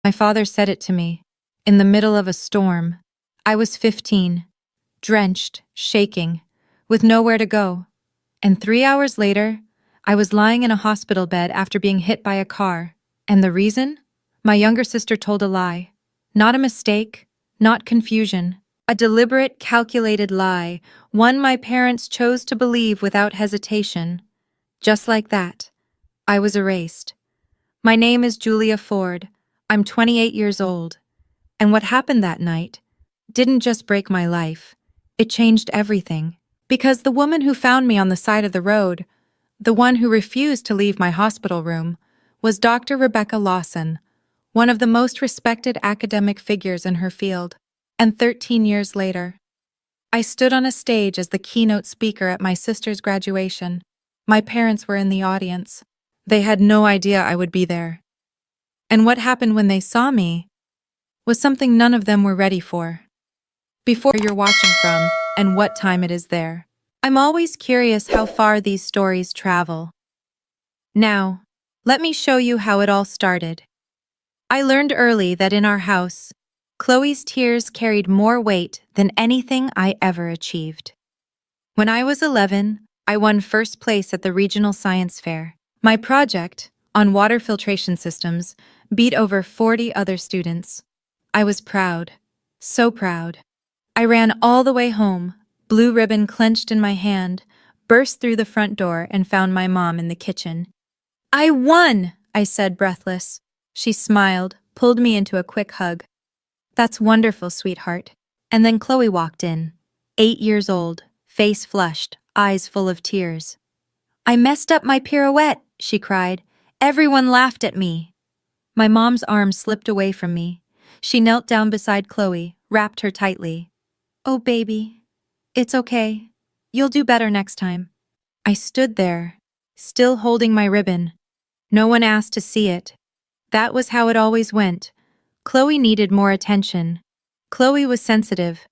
My father said it to me. In the middle of a storm. I was 15, drenched, shaking, with nowhere to go. And 3 hours later, I was lying in a hospital bed after being hit by a car. And the reason? My younger sister told a lie. Not a mistake, not confusion. A deliberate, calculated lie, one my parents chose to believe without hesitation. Just like that, I was erased. My name is Julia Ford. I'm 28 years old. And what happened that night didn't just break my life. It changed everything. Because the woman who found me on the side of the road, the one who refused to leave my hospital room, was Dr. Rebecca Lawson, one of the most respected academic figures in her field. And 13 years later, I stood on a stage as the keynote speaker at my sister's graduation. My parents were in the audience. They had no idea I would be there. And what happened when they saw me was something none of them were ready for. Before you're watching from and what time it is there. I'm always curious how far these stories travel. Now, let me show you how it all started. I learned early that in our house, Chloe's tears carried more weight than anything I ever achieved. When I was 11, I won first place at the regional science fair. My project, on water filtration systems, beat over 40 other students. I was proud, so proud. I ran all the way home, blue ribbon clenched in my hand, burst through the front door and found my mom in the kitchen. "I won!" I said, breathless. She smiled, pulled me into a quick hug. "That's wonderful, sweetheart." And then Chloe walked in, 8 years old, face flushed, eyes full of tears. "I messed up my pirouette," she cried. "Everyone laughed at me." My mom's arm slipped away from me. She knelt down beside Chloe, wrapped her tightly. "Oh, baby. It's okay. You'll do better next time." I stood there, still holding my ribbon. No one asked to see it. That was how it always went. Chloe needed more attention. Chloe was sensitive.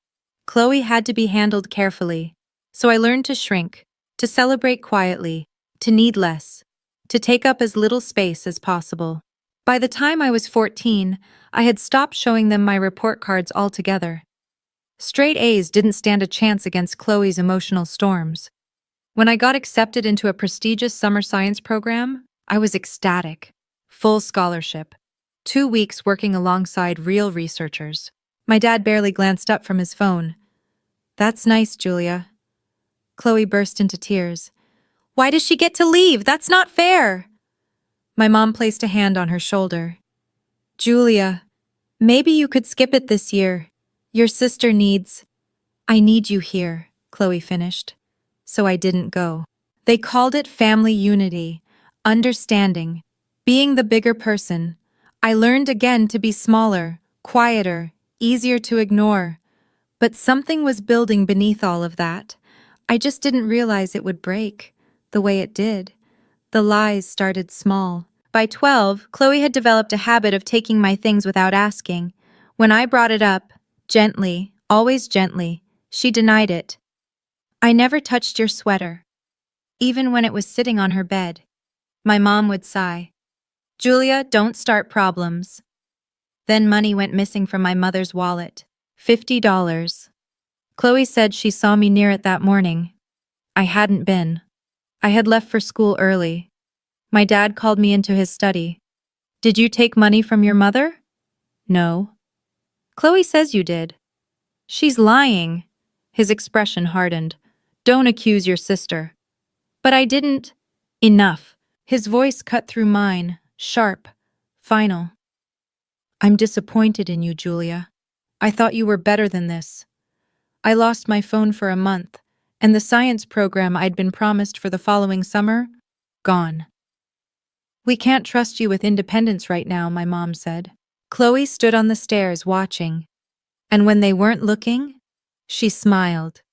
Chloe had to be handled carefully. So I learned to shrink, to celebrate quietly, to need less, to take up as little space as possible. By the time I was 14, I had stopped showing them my report cards altogether. Straight A's didn't stand a chance against Chloe's emotional storms. When I got accepted into a prestigious summer science program, I was ecstatic. Full scholarship. 2 weeks working alongside real researchers. My dad barely glanced up from his phone. "That's nice, Julia." Chloe burst into tears. "Why does she get to leave? That's not fair." My mom placed a hand on her shoulder. "Julia, maybe you could skip it this year. Your sister needs—" "I need you here," Chloe finished. So I didn't go. They called it family unity, understanding, being the bigger person. I learned again to be smaller, quieter, easier to ignore. But something was building beneath all of that. I just didn't realize it would break, the way it did. The lies started small. By 12, Chloe had developed a habit of taking my things without asking. When I brought it up, gently, always gently, she denied it. "I never touched your sweater." Even when it was sitting on her bed. My mom would sigh. "Julia, don't start problems." Then money went missing from my mother's wallet. $50. Chloe said she saw me near it that morning. I hadn't been. I had left for school early. My dad called me into his study. "Did you take money from your mother?" "No." "Chloe says you did." "She's lying." His expression hardened. "Don't accuse your sister." "But I didn't." "Enough." His voice cut through mine, sharp, final. "I'm disappointed in you, Julia. I thought you were better than this. I lost my phone for a month, and the science program I'd been promised for the following summer, gone." "We can't trust you with independence right now," my mom said. Chloe stood on the stairs watching. And when they weren't looking, she smiled.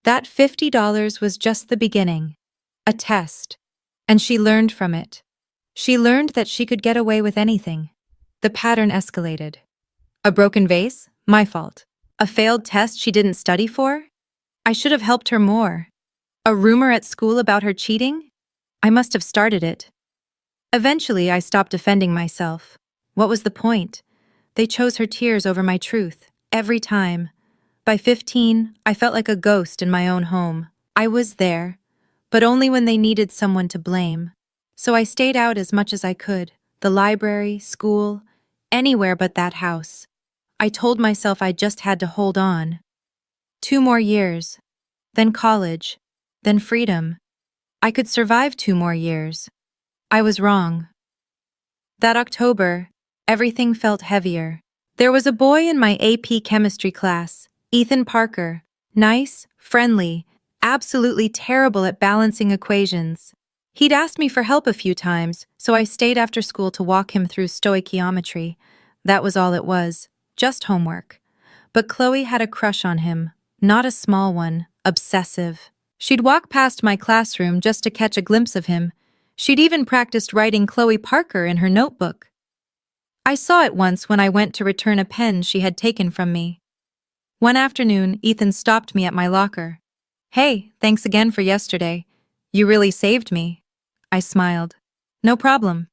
That $50 was just the beginning. A test. And she learned from it. She learned that she could get away with anything. The pattern escalated. A broken vase? My fault. A failed test she didn't study for? I should have helped her more. A rumor at school about her cheating? I must have started it. Eventually, I stopped defending myself. What was the point? They chose her tears over my truth, every time. By 15, I felt like a ghost in my own home. I was there, but only when they needed someone to blame. So I stayed out as much as I could, the library, school, anywhere but that house. I told myself I just had to hold on. 2 more years, then college, then freedom. I could survive 2 more years. I was wrong. That October, everything felt heavier. There was a boy in my AP chemistry class, Ethan Parker, nice, friendly, absolutely terrible at balancing equations. He'd asked me for help a few times, so I stayed after school to walk him through stoichiometry. That was all it was, just homework. But Chloe had a crush on him, not a small one, obsessive. She'd walk past my classroom just to catch a glimpse of him. She'd even practiced writing Chloe Parker in her notebook. I saw it once when I went to return a pen she had taken from me. One afternoon, Ethan stopped me at my locker. "Hey, thanks again for yesterday. You really saved me." I smiled. "No problem.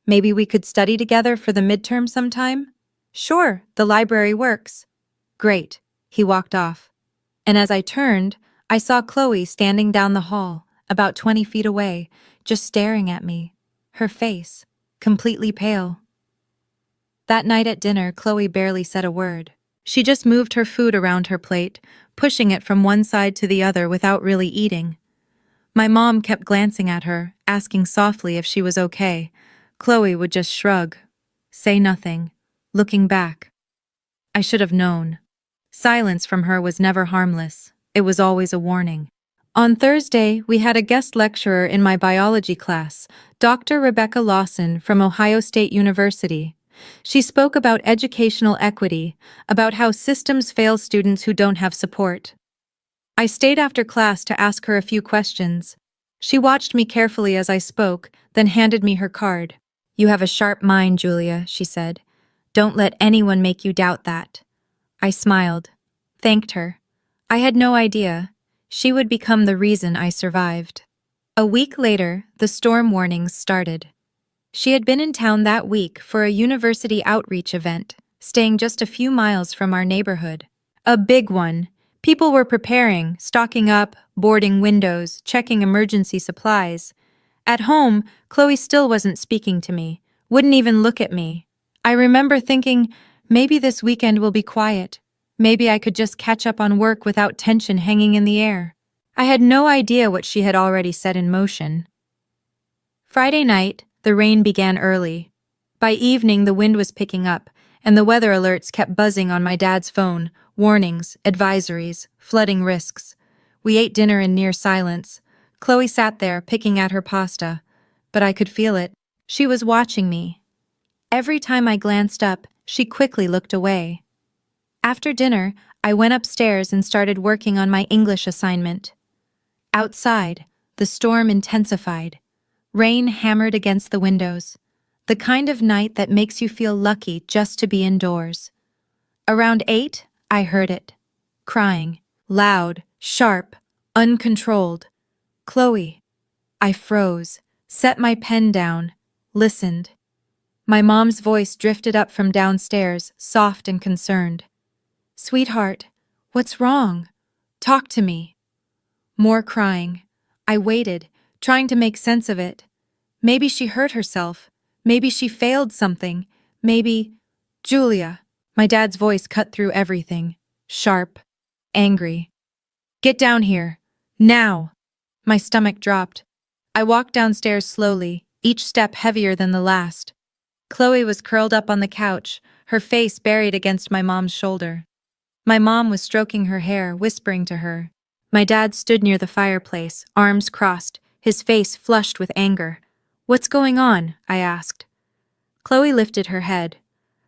Maybe we could study together for the midterm sometime?" "Sure, the library works." "Great." He walked off. And as I turned, I saw Chloe standing down the hall, about 20 feet away, just staring at me, her face completely pale. That night at dinner, Chloe barely said a word. She just moved her food around her plate, pushing it from one side to the other without really eating. My mom kept glancing at her, asking softly if she was okay. Chloe would just shrug, say nothing, looking back. I should have known. Silence from her was never harmless. It was always a warning. On Thursday, we had a guest lecturer in my biology class, Dr. Rebecca Lawson from Ohio State University. She spoke about educational equity, about how systems fail students who don't have support. I stayed after class to ask her a few questions. She watched me carefully as I spoke, then handed me her card. "You have a sharp mind, Julia," she said. "Don't let anyone make you doubt that." I smiled, thanked her. I had no idea. She would become the reason I survived. A week later, the storm warnings started. She had been in town that week for a university outreach event, staying just a few miles from our neighborhood. A big one. People were preparing, stocking up, boarding windows, checking emergency supplies. At home, Chloe still wasn't speaking to me, wouldn't even look at me. I remember thinking, maybe this weekend will be quiet. Maybe I could just catch up on work without tension hanging in the air. I had no idea what she had already set in motion. Friday night, the rain began early. By evening, the wind was picking up, and the weather alerts kept buzzing on my dad's phone, warnings, advisories, flooding risks. We ate dinner in near silence. Chloe sat there, picking at her pasta, but I could feel it. She was watching me. Every time I glanced up, she quickly looked away. After dinner, I went upstairs and started working on my English assignment. Outside, the storm intensified. Rain hammered against the windows, the kind of night that makes you feel lucky just to be indoors. Around 8, I heard it. Crying. Loud, sharp, uncontrolled. "Chloe." I froze, set my pen down, listened. My mom's voice drifted up from downstairs, soft and concerned. "Sweetheart, what's wrong? Talk to me." More crying. I waited, trying to make sense of it. Maybe she hurt herself. Maybe she failed something. Maybe... "Julia." My dad's voice cut through everything. Sharp. Angry. "Get down here. Now." My stomach dropped. I walked downstairs slowly, each step heavier than the last. Chloe was curled up on the couch, her face buried against my mom's shoulder. My mom was stroking her hair, whispering to her. My dad stood near the fireplace, arms crossed, his face flushed with anger. "What's going on?" I asked. Chloe lifted her head.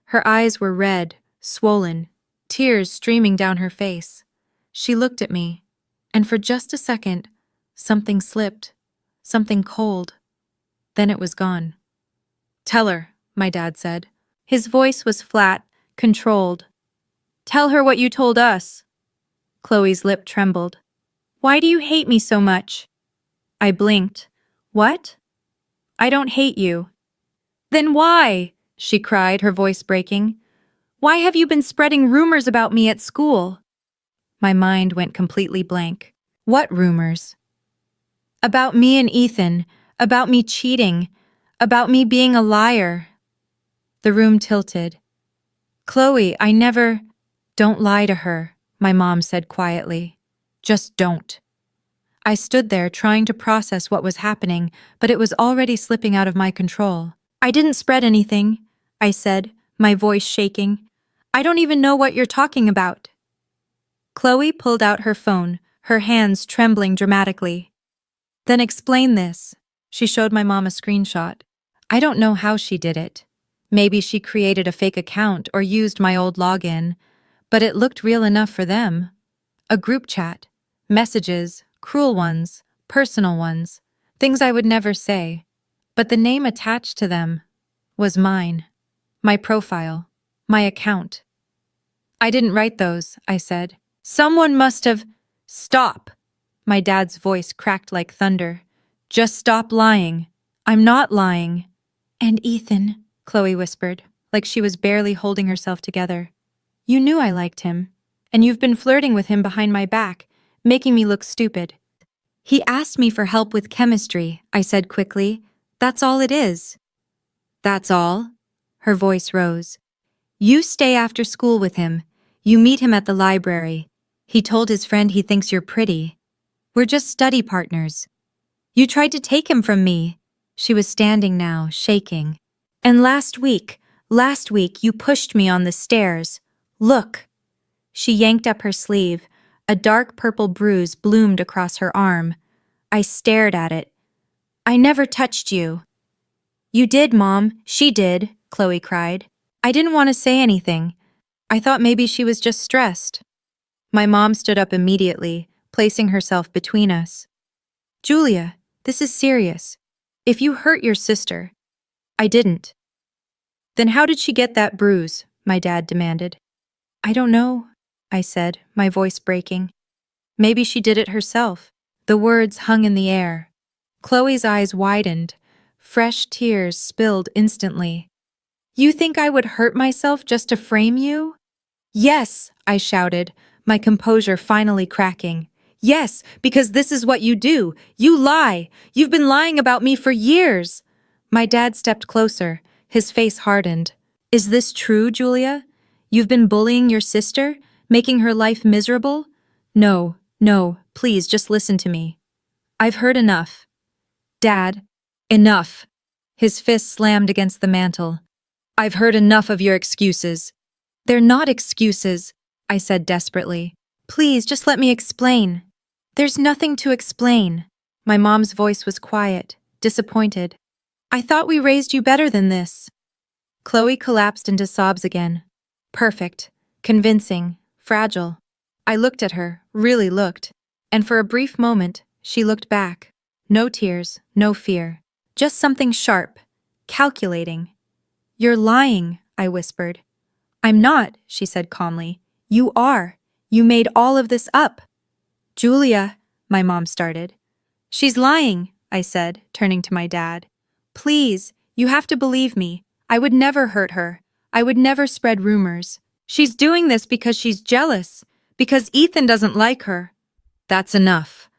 Her eyes were red, swollen, tears streaming down her face. She looked at me, and for just a second, something slipped, something cold. Then it was gone. "Tell her," my dad said. His voice was flat, controlled. "Tell her what you told us." Chloe's lip trembled. "Why do you hate me so much?" I blinked. "What?" "I don't hate you." "Then why?" she cried, her voice breaking. Why have you been spreading rumors about me at school? My mind went completely blank. What rumors? About me and Ethan, about me cheating, about me being a liar. The room tilted. Chloe, I never... Don't lie to her, my mom said quietly. Just don't. I stood there trying to process what was happening, but it was already slipping out of my control. I didn't spread anything, I said, my voice shaking. I don't even know what you're talking about. Chloe pulled out her phone, her hands trembling dramatically. Then explain this. She showed my mom a screenshot. I don't know how she did it. Maybe she created a fake account or used my old login, but it looked real enough for them. A group chat, messages, cruel ones, personal ones, things I would never say. But the name attached to them was mine, my profile, my account. I didn't write those, I said. Someone must have... Stop! My dad's voice cracked like thunder. Just stop lying. I'm not lying. And Ethan, Chloe whispered, like she was barely holding herself together. You knew I liked him, and you've been flirting with him behind my back, making me look stupid. He asked me for help with chemistry, I said quickly. That's all it is. That's all? Her voice rose. You stay after school with him. You meet him at the library. He told his friend he thinks you're pretty. We're just study partners. You tried to take him from me. She was standing now, shaking. And last week you pushed me on the stairs. Look. She yanked up her sleeve. A dark purple bruise bloomed across her arm. I stared at it. I never touched you. You did, Mom. She did, Chloe cried. I didn't want to say anything. I thought maybe she was just stressed. My mom stood up immediately, placing herself between us. Julia, this is serious. If you hurt your sister... I didn't. Then how did she get that bruise? My dad demanded. I don't know, I said, my voice breaking. Maybe she did it herself. The words hung in the air. Chloe's eyes widened. Fresh tears spilled instantly. You think I would hurt myself just to frame you? Yes, I shouted, my composure finally cracking. Yes, because this is what you do. You lie. You've been lying about me for years. My dad stepped closer, his face hardened. Is this true, Julia? You've been bullying your sister, making her life miserable? No, please just listen to me. I've heard enough. Dad, enough. His fist slammed against the mantel. I've heard enough of your excuses. They're not excuses, I said desperately. Please, just let me explain. There's nothing to explain. My mom's voice was quiet, disappointed. I thought we raised you better than this. Chloe collapsed into sobs again. Perfect, convincing, fragile. I looked at her, really looked, and for a brief moment, she looked back. No tears, no fear, just something sharp, calculating. You're lying, I whispered. I'm not, she said calmly. You are. You made all of this up. Julia, my mom started. She's lying, I said, turning to my dad. Please, you have to believe me. I would never hurt her. I would never spread rumors. She's doing this because she's jealous, because Ethan doesn't like her. That's enough.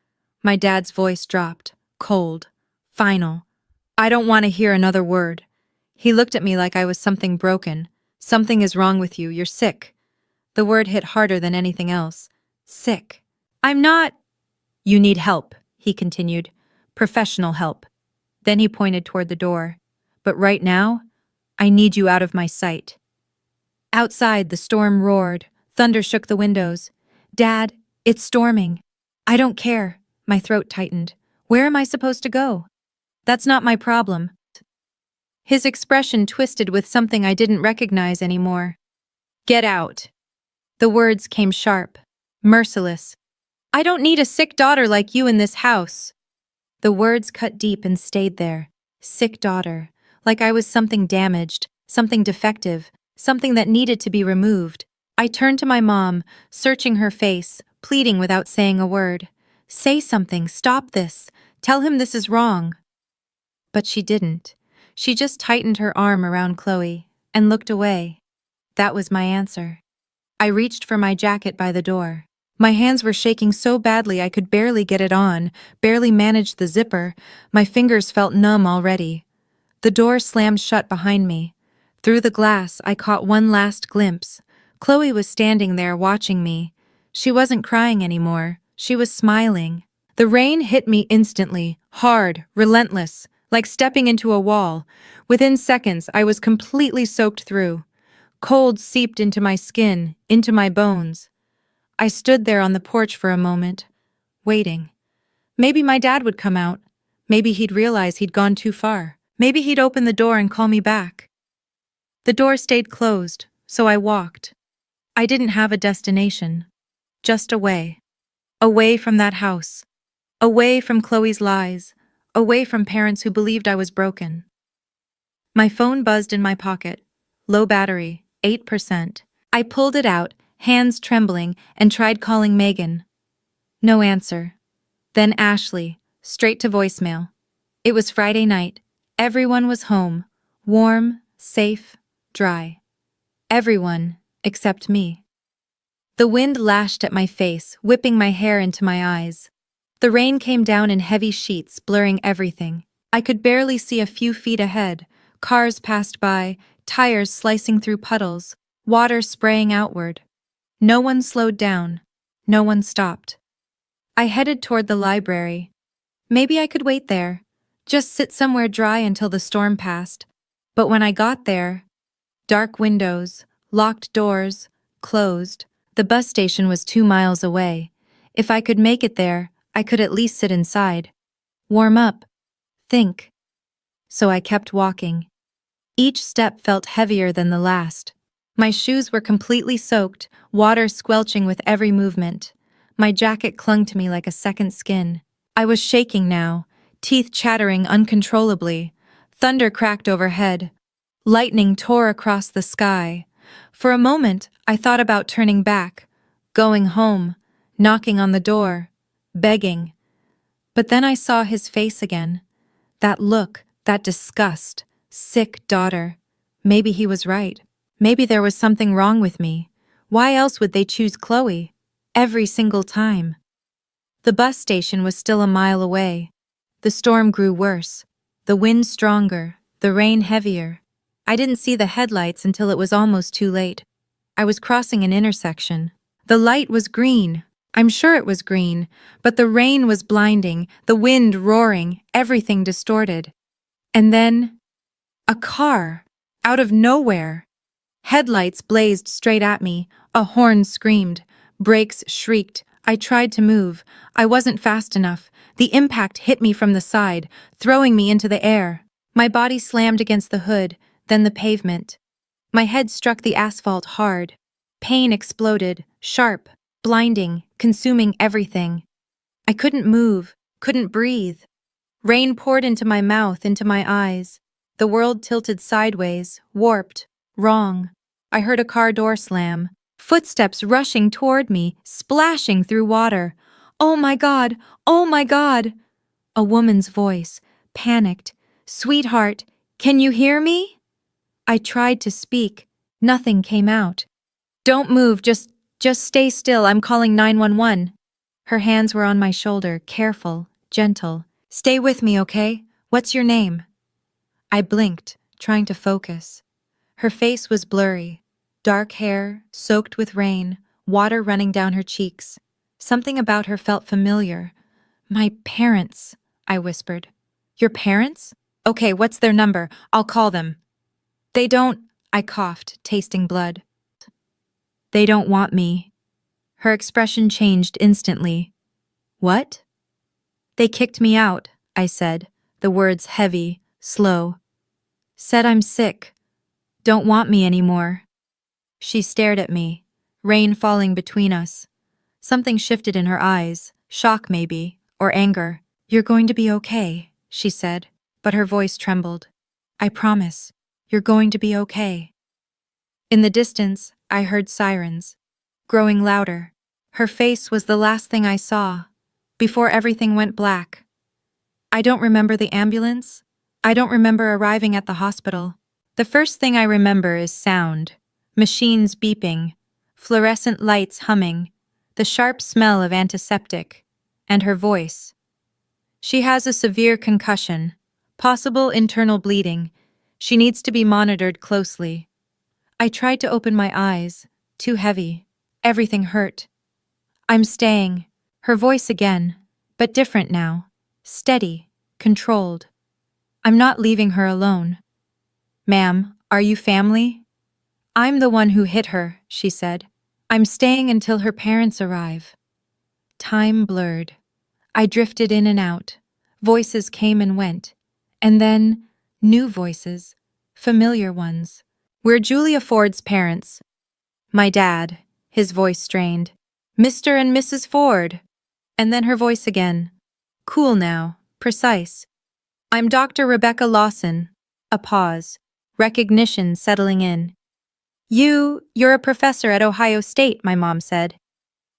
My dad's voice dropped, cold, final. I don't want to hear another word. He looked at me like I was something broken. Something is wrong with you. You're sick. The word hit harder than anything else. Sick. I'm not... You need help, he continued. Professional help. Then he pointed toward the door. But right now, I need you out of my sight. Outside, the storm roared. Thunder shook the windows. Dad, it's storming. I don't care. My throat tightened. Where am I supposed to go? That's not my problem. His expression twisted with something I didn't recognize anymore. Get out. The words came sharp, merciless. I don't need a sick daughter like you in this house. The words cut deep and stayed there. Sick daughter. Like I was something damaged, something defective, something that needed to be removed. I turned to my mom, searching her face, pleading without saying a word. Say something, stop this. Tell him this is wrong. But she didn't. She just tightened her arm around Chloe and looked away. That was my answer. I reached for my jacket by the door. My hands were shaking so badly I could barely get it on, barely manage the zipper. My fingers felt numb already. The door slammed shut behind me. Through the glass, I caught one last glimpse. Chloe was standing there watching me. She wasn't crying anymore. She was smiling. The rain hit me instantly, hard, relentless, like stepping into a wall. Within seconds, I was completely soaked through. Cold seeped into my skin, into my bones. I stood there on the porch for a moment, waiting. Maybe my dad would come out. Maybe he'd realize he'd gone too far. Maybe he'd open the door and call me back. The door stayed closed, so I walked. I didn't have a destination. Just away. Away from that house. Away from Chloe's lies. Away from parents who believed I was broken. My phone buzzed in my pocket. Low battery, 8%. I pulled it out, hands trembling, and tried calling Megan. No answer. Then Ashley, straight to voicemail. It was Friday night. Everyone was home. Warm, safe, dry. Everyone, except me. The wind lashed at my face, whipping my hair into my eyes. The rain came down in heavy sheets, blurring everything. I could barely see a few feet ahead. Cars passed by, tires slicing through puddles, water spraying outward. No one slowed down. No one stopped. I headed toward the library. Maybe I could wait there, just sit somewhere dry until the storm passed. But when I got there, dark windows, locked doors, closed. The bus station was 2 miles away. If I could make it there, I could at least sit inside. Warm up. Think. So I kept walking. Each step felt heavier than the last. My shoes were completely soaked, water squelching with every movement. My jacket clung to me like a second skin. I was shaking now, teeth chattering uncontrollably. Thunder cracked overhead. Lightning tore across the sky. For a moment, I thought about turning back, going home, knocking on the door, begging. But then I saw his face again. That look, that disgust, sick daughter. Maybe he was right. Maybe there was something wrong with me. Why else would they choose Chloe? Every single time. The bus station was still a mile away. The storm grew worse. The wind stronger, the rain heavier. I didn't see the headlights until it was almost too late. I was crossing an intersection. The light was green. I'm sure it was green, but the rain was blinding, the wind roaring, everything distorted. And then, a car, out of nowhere. Headlights blazed straight at me, a horn screamed, brakes shrieked. I tried to move. I wasn't fast enough. The impact hit me from the side, throwing me into the air. My body slammed against the hood, then the pavement. My head struck the asphalt hard. Pain exploded, sharp, blinding, consuming everything. I couldn't move, couldn't breathe. Rain poured into my mouth, into my eyes. The world tilted sideways, warped, wrong. I heard a car door slam. Footsteps rushing toward me, splashing through water. Oh my God! Oh my God! A woman's voice, panicked. Sweetheart, can you hear me? I tried to speak. Nothing came out. Don't move, just stay still, I'm calling 911. Her hands were on my shoulder, careful, gentle. Stay with me, okay? What's your name? I blinked, trying to focus. Her face was blurry. Dark hair, soaked with rain, water running down her cheeks. Something about her felt familiar. My parents, I whispered. Your parents? Okay, what's their number? I'll call them. They don't, I coughed, tasting blood. They don't want me. Her expression changed instantly. What? They kicked me out, I said, the words heavy, slow. Said I'm sick. Don't want me anymore. She stared at me, rain falling between us. Something shifted in her eyes, shock maybe, or anger. You're going to be okay, she said, but her voice trembled. I promise, you're going to be okay. In the distance, I heard sirens, growing louder. Her face was the last thing I saw, before everything went black. I don't remember the ambulance. I don't remember arriving at the hospital. The first thing I remember is sound. Machines beeping, fluorescent lights humming, the sharp smell of antiseptic, and her voice. She has a severe concussion, possible internal bleeding. She needs to be monitored closely. I tried to open my eyes, too heavy. Everything hurt. I'm staying. Her voice again, but different now. Steady, controlled. I'm not leaving her alone. Ma'am, are you family? I'm the one who hit her, she said. I'm staying until her parents arrive. Time blurred. I drifted in and out. Voices came and went. And then, new voices. Familiar ones. We're Julia Ford's parents. My dad, his voice strained. Mr. and Mrs. Ford. And then her voice again. Cool now, precise. I'm Dr. Rebecca Lawson. A pause. Recognition settling in. You're a professor at Ohio State, my mom said.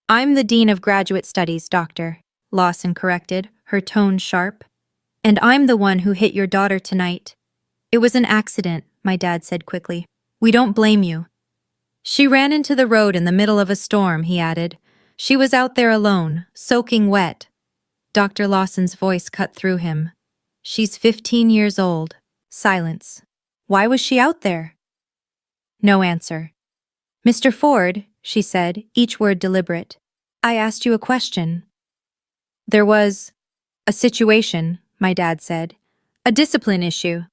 I'm the Dean of Graduate Studies, Doctor, Lawson corrected, her tone sharp. And I'm the one who hit your daughter tonight. It was an accident, my dad said quickly. We don't blame you. She ran into the road in the middle of a storm, he added. She was out there alone, soaking wet. Dr. Lawson's voice cut through him. She's 15 years old. Silence. Why was she out there? No answer. Mr. Ford, she said, each word deliberate. I asked you a question. There was a situation, my dad said. A discipline issue.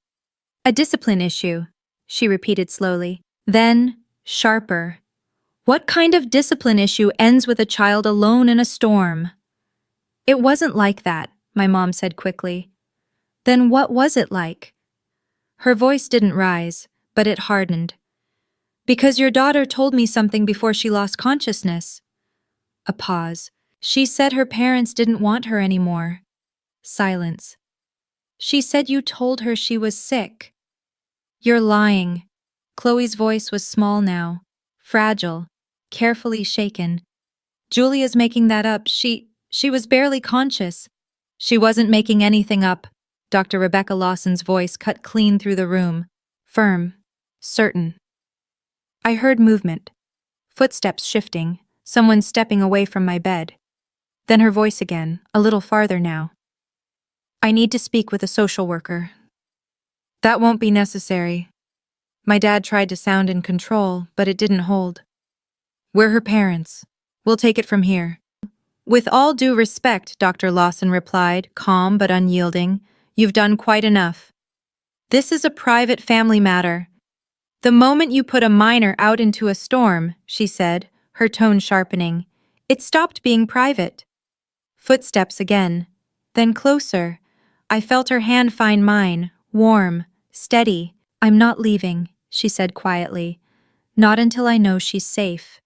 A discipline issue, she repeated slowly. Then, sharper. What kind of discipline issue ends with a child alone in a storm? It wasn't like that, my mom said quickly. Then what was it like? Her voice didn't rise, but it hardened. Because your daughter told me something before she lost consciousness. A pause. She said her parents didn't want her anymore. Silence. She said you told her she was sick. You're lying. Chloe's voice was small now, fragile, carefully shaken. Julia's making that up. She was barely conscious. She wasn't making anything up. Dr. Rebecca Lawson's voice cut clean through the room. Firm. Certain. I heard movement. Footsteps shifting, someone stepping away from my bed. Then her voice again, a little farther now. I need to speak with a social worker. That won't be necessary. My dad tried to sound in control, but it didn't hold. We're her parents. We'll take it from here. With all due respect, Dr. Lawson replied, calm but unyielding, you've done quite enough. This is a private family matter. The moment you put a minor out into a storm, she said, her tone sharpening, it stopped being private. Footsteps again, then closer. I felt her hand find mine, warm, steady. I'm not leaving, she said quietly. Not until I know she's safe.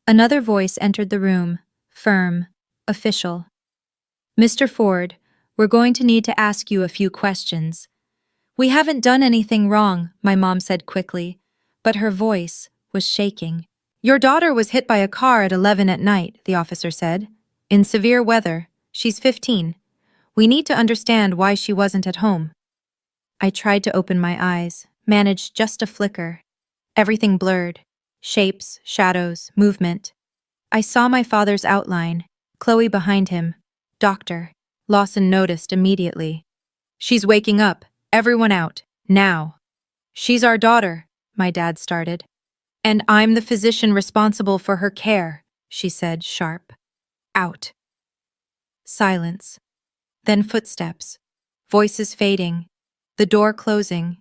Another voice entered the room, firm, official. Mr. Ford, we're going to need to ask you a few questions. We haven't done anything wrong, my mom said quickly, but her voice was shaking. Your daughter was hit by a car at 11 at night, the officer said. In severe weather. She's 15. We need to understand why she wasn't at home. I tried to open my eyes, managed just a flicker. Everything blurred. Shapes, shadows, movement. I saw my father's outline, Chloe behind him. Doctor. Lawson noticed immediately. She's waking up. Everyone out. Now. She's our daughter, my dad started. And I'm the physician responsible for her care, she said, sharp. Out. Silence. Then footsteps. Voices fading. The door closing.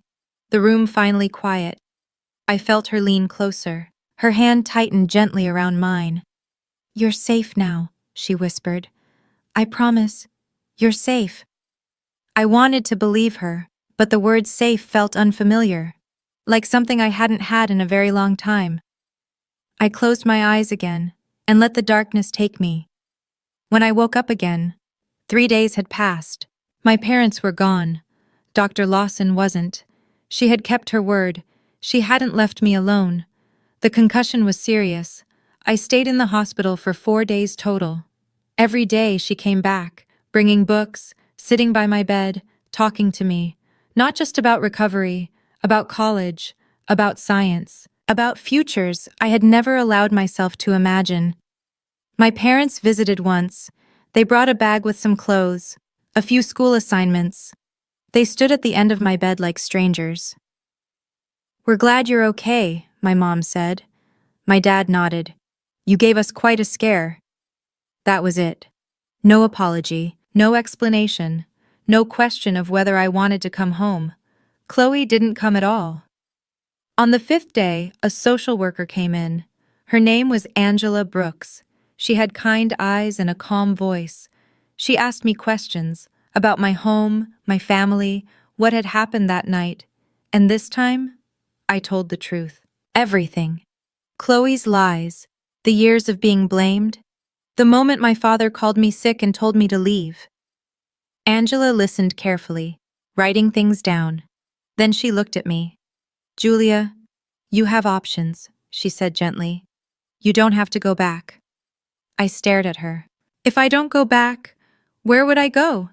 The room finally quiet. I felt her lean closer. Her hand tightened gently around mine. You're safe now, she whispered. I promise. You're safe. I wanted to believe her, but the word safe felt unfamiliar, like something I hadn't had in a very long time. I closed my eyes again and let the darkness take me. When I woke up again, 3 days had passed. My parents were gone. Dr. Lawson wasn't. She had kept her word. She hadn't left me alone. The concussion was serious. I stayed in the hospital for 4 days total. Every day she came back, bringing books, sitting by my bed, talking to me, not just about recovery, about college, about science. about futures I had never allowed myself to imagine. My parents visited once. They brought a bag with some clothes, a few school assignments. They stood at the end of my bed like strangers. "We're glad you're okay," my mom said. My dad nodded. "You gave us quite a scare." That was it. No apology, no explanation, no question of whether I wanted to come home. Chloe didn't come at all. On the fifth day, a social worker came in. Her name was Angela Brooks. She had kind eyes and a calm voice. She asked me questions about my home, my family, what had happened that night. And this time, I told the truth. Everything. Chloe's lies, the years of being blamed, the moment my father called me sick and told me to leave. Angela listened carefully, writing things down. Then she looked at me. "Julia, you have options," she said gently. "You don't have to go back." I stared at her. If I don't go back, where would I go?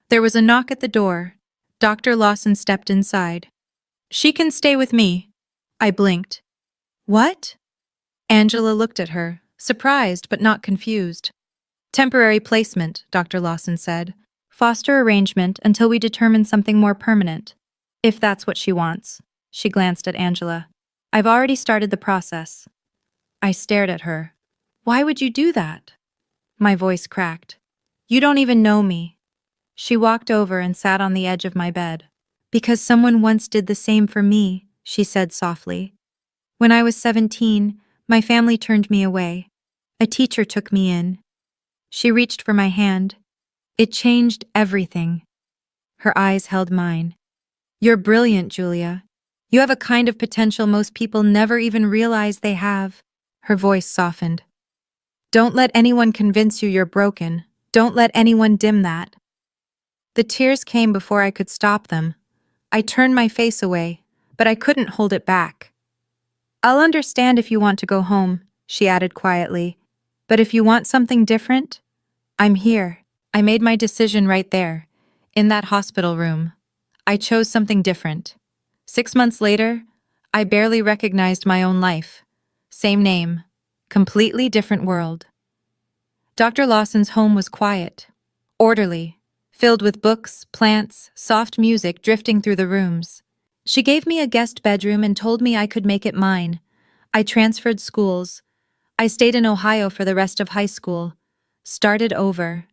There was a knock at the door. Dr. Lawson stepped inside. "She can stay with me." I blinked. "What?" Angela looked at her, surprised but not confused. "Temporary placement," Dr. Lawson said. "Foster arrangement until we determine something more permanent. If that's what she wants." She glanced at Angela. "I've already started the process." I stared at her. "Why would you do that?" My voice cracked. "You don't even know me." She walked over and sat on the edge of my bed. "Because someone once did the same for me," she said softly. "When I was 17, my family turned me away. A teacher took me in." She reached for my hand. It changed everything. Her eyes held mine. "You're brilliant, Julia. You have a kind of potential most people never even realize they have." Her voice softened. "Don't let anyone convince you you're broken. Don't let anyone dim that." The tears came before I could stop them. I turned my face away, but I couldn't hold it back. "I'll understand if you want to go home," she added quietly. "But if you want something different, I'm here." I made my decision right there, in that hospital room. I chose something different. 6 months later, I barely recognized my own life. Same name, completely different world. Dr. Lawson's home was quiet, orderly, filled with books, plants, soft music drifting through the rooms. She gave me a guest bedroom and told me I could make it mine. I transferred schools. I stayed in Ohio for the rest of high school. Started over.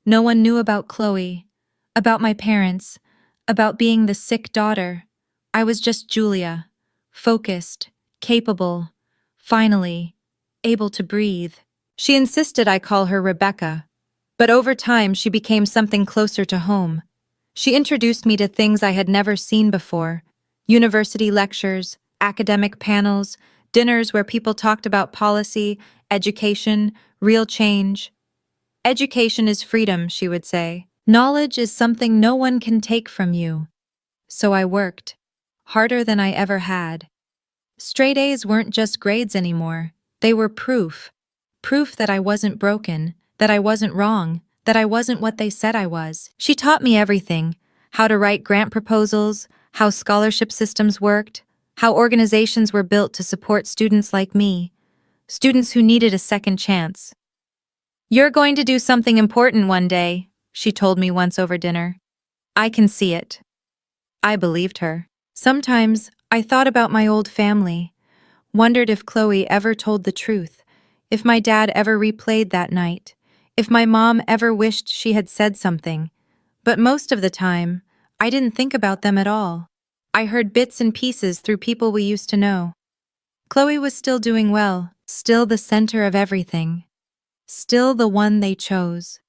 No one knew about Chloe, about my parents, about being the sick daughter. I was just Julia, focused, capable, finally, able to breathe. She insisted I call her Rebecca, but over time she became something closer to home. She introduced me to things I had never seen before: university lectures, academic panels, dinners where people talked about policy, education, real change. "Education is freedom," she would say. "Knowledge is something no one can take from you." So I worked, harder than I ever had. Straight A's weren't just grades anymore. They were proof. Proof that I wasn't broken, that I wasn't wrong, that I wasn't what they said I was. She taught me everything: how to write grant proposals, how scholarship systems worked, how organizations were built to support students like me, students who needed a second chance. "You're going to do something important one day," she told me once over dinner. "I can see it." I believed her. Sometimes I thought about my old family, wondered if Chloe ever told the truth, if my dad ever replayed that night, if my mom ever wished she had said something. But most of the time, I didn't think about them at all. I heard bits and pieces through people we used to know. Chloe was still doing well, still the center of everything, still the one they chose.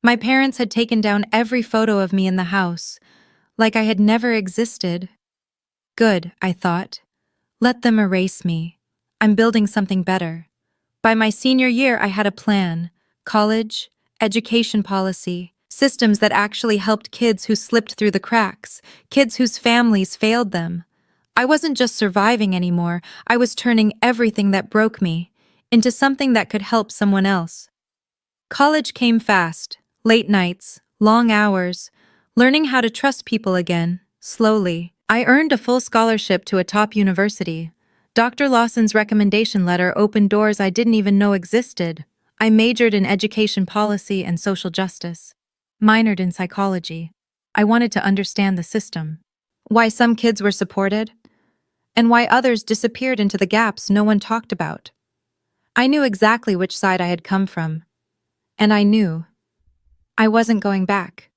My parents had taken down every photo of me in the house, like I had never existed. Good, I thought. Let them erase me. I'm building something better. By my senior year, I had a plan: college, education policy, systems that actually helped kids who slipped through the cracks, kids whose families failed them. I wasn't just surviving anymore, I was turning everything that broke me into something that could help someone else. College came fast: late nights, long hours, learning how to trust people again, slowly. I earned a full scholarship to a top university. Dr. Lawson's recommendation letter opened doors I didn't even know existed. I majored in education policy and social justice, minored in psychology. I wanted to understand the system, why some kids were supported, and why others disappeared into the gaps no one talked about. I knew exactly which side I had come from, and I knew I wasn't going back.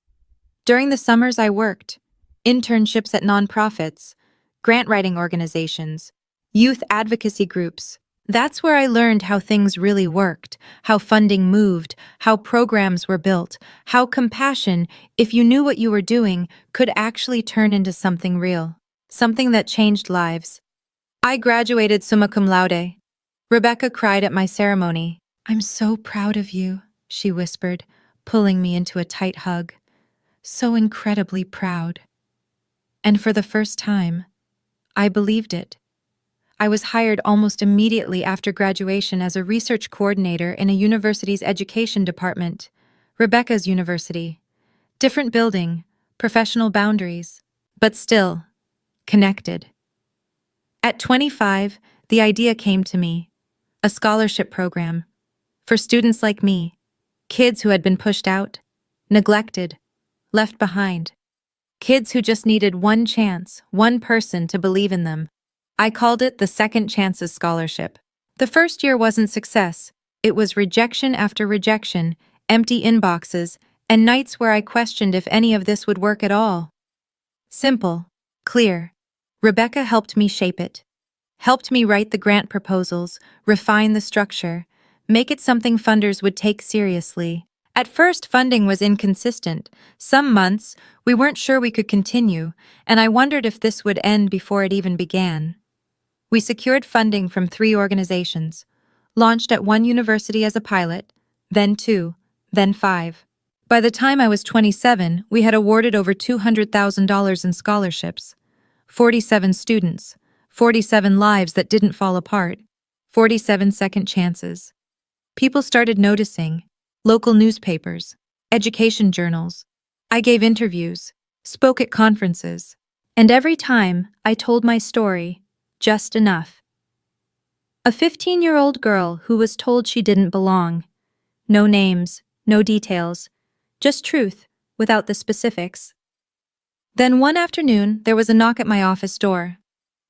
During the summers I worked, internships at nonprofits, grant writing organizations, youth advocacy groups. That's where I learned how things really worked, how funding moved, how programs were built, how compassion, if you knew what you were doing, could actually turn into something real, something that changed lives. I graduated summa cum laude. Rebecca cried at my ceremony. "I'm so proud of you," she whispered, pulling me into a tight hug. "So incredibly proud." And for the first time, I believed it. I was hired almost immediately after graduation as a research coordinator in a university's education department, Rebecca's university. Different building, professional boundaries, but still connected. At 25, the idea came to me, a scholarship program for students like me, kids who had been pushed out, neglected, left behind, kids who just needed one chance, one person to believe in them. I called it the Second Chances Scholarship. The first year wasn't success. It was rejection after rejection, empty inboxes, and nights where I questioned if any of this would work at all. Simple, clear. Rebecca helped me shape it. Helped me write the grant proposals, refine the structure, make it something funders would take seriously. At first, funding was inconsistent. Some months, we weren't sure we could continue, and I wondered if this would end before it even began. We secured funding from 3 organizations, launched at 1 university as a pilot, then 2, then 5. By the time I was 27, we had awarded over $200,000 in scholarships. 47 students, 47 lives that didn't fall apart, 47 second chances. People started noticing. Local newspapers, education journals. I gave interviews, spoke at conferences, and every time I told my story, just enough. A 15-year-old girl who was told she didn't belong. No names, no details, just truth, without the specifics. Then one afternoon, there was a knock at my office door.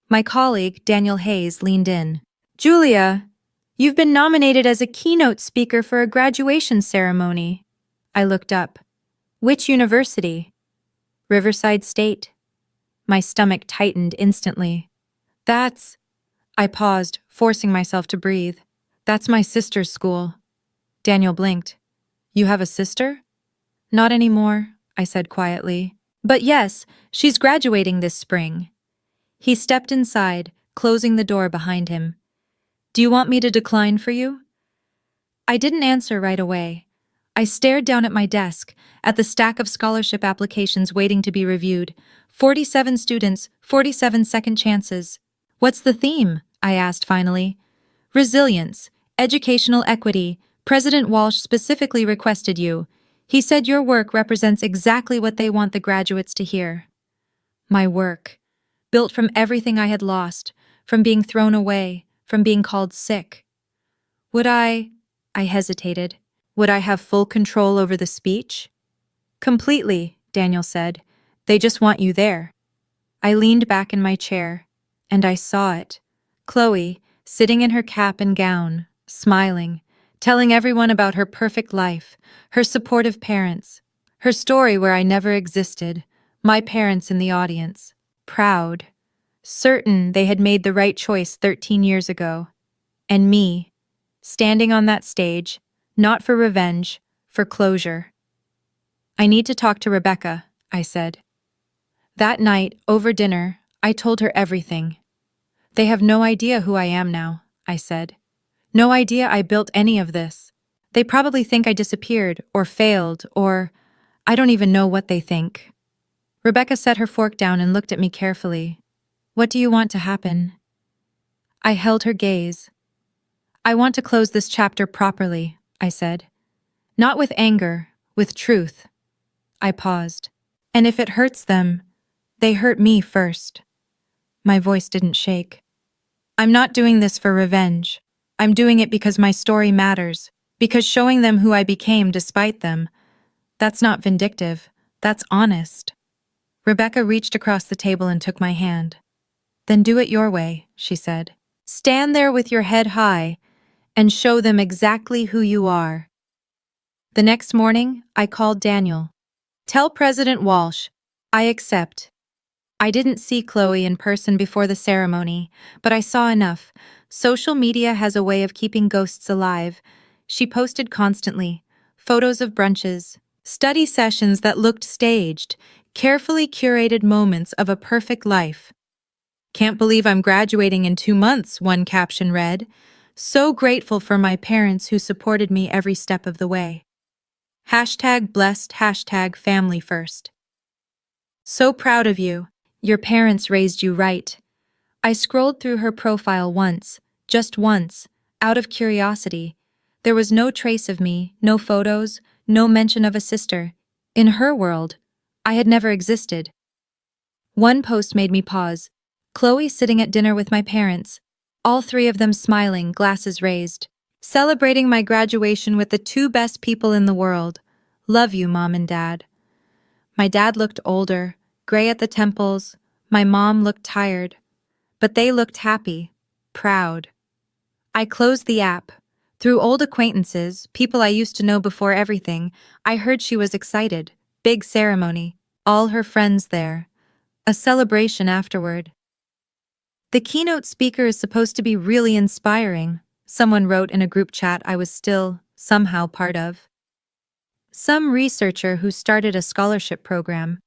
My colleague, Daniel Hayes, leaned in. "Julia, you've been nominated as a keynote speaker for a graduation ceremony." I looked up. "Which university?" "Riverside State." My stomach tightened instantly. I paused, forcing myself to breathe. "That's my sister's school." Daniel blinked. "You have a sister?" "Not anymore," I said quietly. "But yes, she's graduating this spring." He stepped inside, closing the door behind him. "Do you want me to decline for you?" I didn't answer right away. I stared down at my desk, at the stack of scholarship applications waiting to be reviewed. 47 students, 47 second chances. "What's the theme?" I asked finally. "Resilience, educational equity. President Walsh specifically requested you. He said your work represents exactly what they want the graduates to hear." My work, built from everything I had lost, from being thrown away, from being called sick. Would I hesitated. Would I have full control over the speech? "Completely," Daniel said. "They just want you there." I leaned back in my chair, and I saw it. Chloe, sitting in her cap and gown, smiling, telling everyone about her perfect life, her supportive parents, her story where I never existed, my parents in the audience, proud, certain they had made the right choice 13 years ago. And me, standing on that stage, not for revenge, for closure. "I need to talk to Rebecca," I said. That night, over dinner, I told her everything. "They have no idea who I am now," I said. "No idea I built any of this. They probably think I disappeared, or failed, or I don't even know what they think." Rebecca set her fork down and looked at me carefully. "What do you want to happen?" I held her gaze. "I want to close this chapter properly," I said. "Not with anger, with truth." I paused. "And if it hurts them, they hurt me first." My voice didn't shake. I'm not doing this for revenge. I'm doing it because my story matters, because showing them who I became despite them, that's not vindictive, that's honest. Rebecca reached across the table and took my hand. Then do it your way, she said. Stand there with your head high and show them exactly who you are. The next morning, I called Daniel. Tell President Walsh, I accept. I didn't see Chloe in person before the ceremony, but I saw enough. Social media has a way of keeping ghosts alive. She posted constantly, photos of brunches, study sessions that looked staged, carefully curated moments of a perfect life. Can't believe I'm graduating in 2 months, one caption read. So grateful for my parents who supported me every step of the way. Hashtag blessed, hashtag family first. So proud of you. Your parents raised you right. I scrolled through her profile once, just once, out of curiosity. There was no trace of me, no photos, no mention of a sister. In her world, I had never existed. One post made me pause. Chloe sitting at dinner with my parents, all three of them smiling, glasses raised, celebrating my graduation with the two best people in the world. Love you, Mom and Dad. My dad looked older, gray at the temples. My mom looked tired, but they looked happy, proud. I closed the app. Through old acquaintances, people I used to know before everything, I heard she was excited. Big ceremony, all her friends there. A celebration afterward. The keynote speaker is supposed to be really inspiring, someone wrote in a group chat I was still, somehow, part of. Some researcher who started a scholarship program.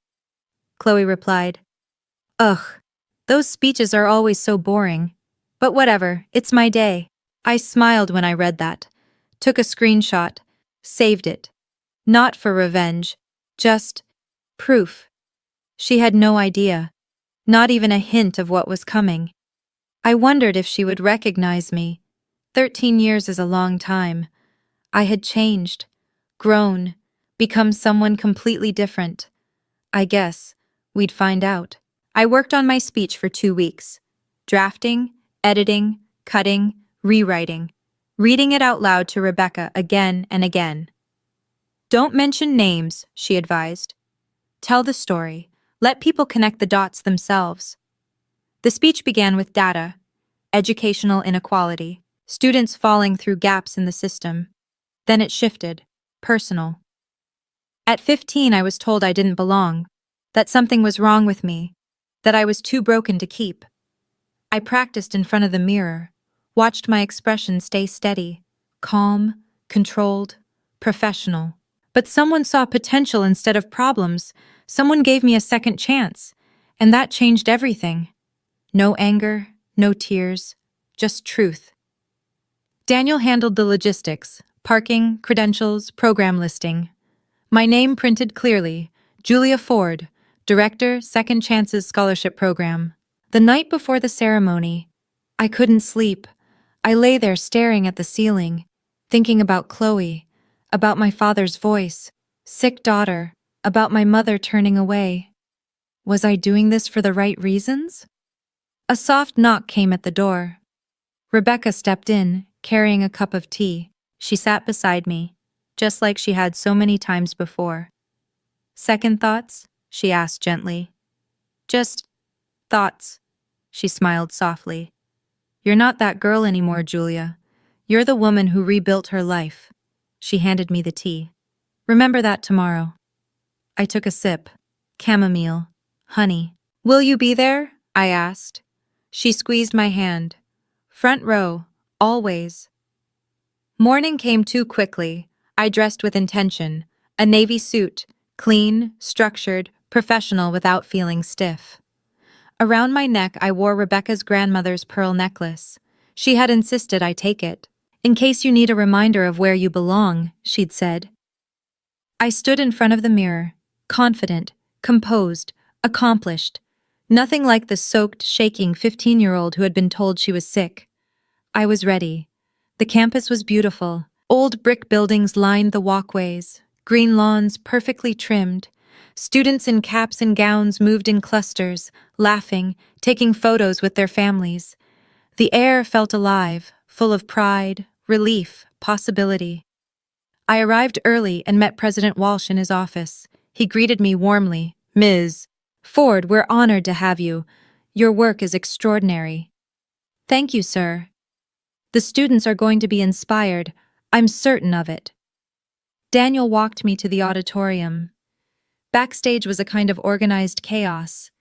Chloe replied, Ugh, those speeches are always so boring. But whatever, it's my day. I smiled when I read that. Took a screenshot. Saved it. Not for revenge. Just proof. She had no idea. Not even a hint of what was coming. I wondered if she would recognize me. 13 years is a long time. I had changed. Grown. Become someone completely different. I guess we'd find out. I worked on my speech for 2 weeks. Drafting, editing, cutting, rewriting. Reading it out loud to Rebecca again and again. Don't mention names, she advised. Tell the story. Let people connect the dots themselves. The speech began with data, educational inequality, students falling through gaps in the system. Then it shifted, personal. At 15, I was told I didn't belong, that something was wrong with me, that I was too broken to keep. I practiced in front of the mirror, watched my expression stay steady, calm, controlled, professional. But someone saw potential instead of problems. Someone gave me a second chance, and that changed everything. No anger, no tears, just truth. Daniel handled the logistics, parking, credentials, program listing. My name printed clearly, Julia Ford, Director, Second Chances Scholarship Program. The night before the ceremony, I couldn't sleep. I lay there staring at the ceiling, thinking about Chloe, about my father's voice, sick daughter, about my mother turning away. Was I doing this for the right reasons? A soft knock came at the door. Rebecca stepped in, carrying a cup of tea. She sat beside me, just like she had so many times before. Second thoughts? She asked gently. Just thoughts. She smiled softly. You're not that girl anymore, Julia. You're the woman who rebuilt her life. She handed me the tea. Remember that tomorrow. I took a sip. Chamomile. Honey. Will you be there? I asked. She squeezed my hand. Front row. Always. Morning came too quickly. I dressed with intention. A navy suit. Clean, structured, professional without feeling stiff. Around my neck I wore Rebecca's grandmother's pearl necklace. She had insisted I take it. In case you need a reminder of where you belong, she'd said. I stood in front of the mirror, confident, composed, accomplished. Nothing like the soaked, shaking 15-year-old who had been told she was sick. I was ready. The campus was beautiful. Old brick buildings lined the walkways, green lawns perfectly trimmed. Students in caps and gowns moved in clusters, laughing, taking photos with their families. The air felt alive, full of pride, relief, possibility. I arrived early and met President Walsh in his office. He greeted me warmly. "Ms. Ford, we're honored to have you. Your work is extraordinary." "Thank you, sir. The students are going to be inspired. I'm certain of it." Daniel walked me to the auditorium. Backstage was a kind of organized chaos.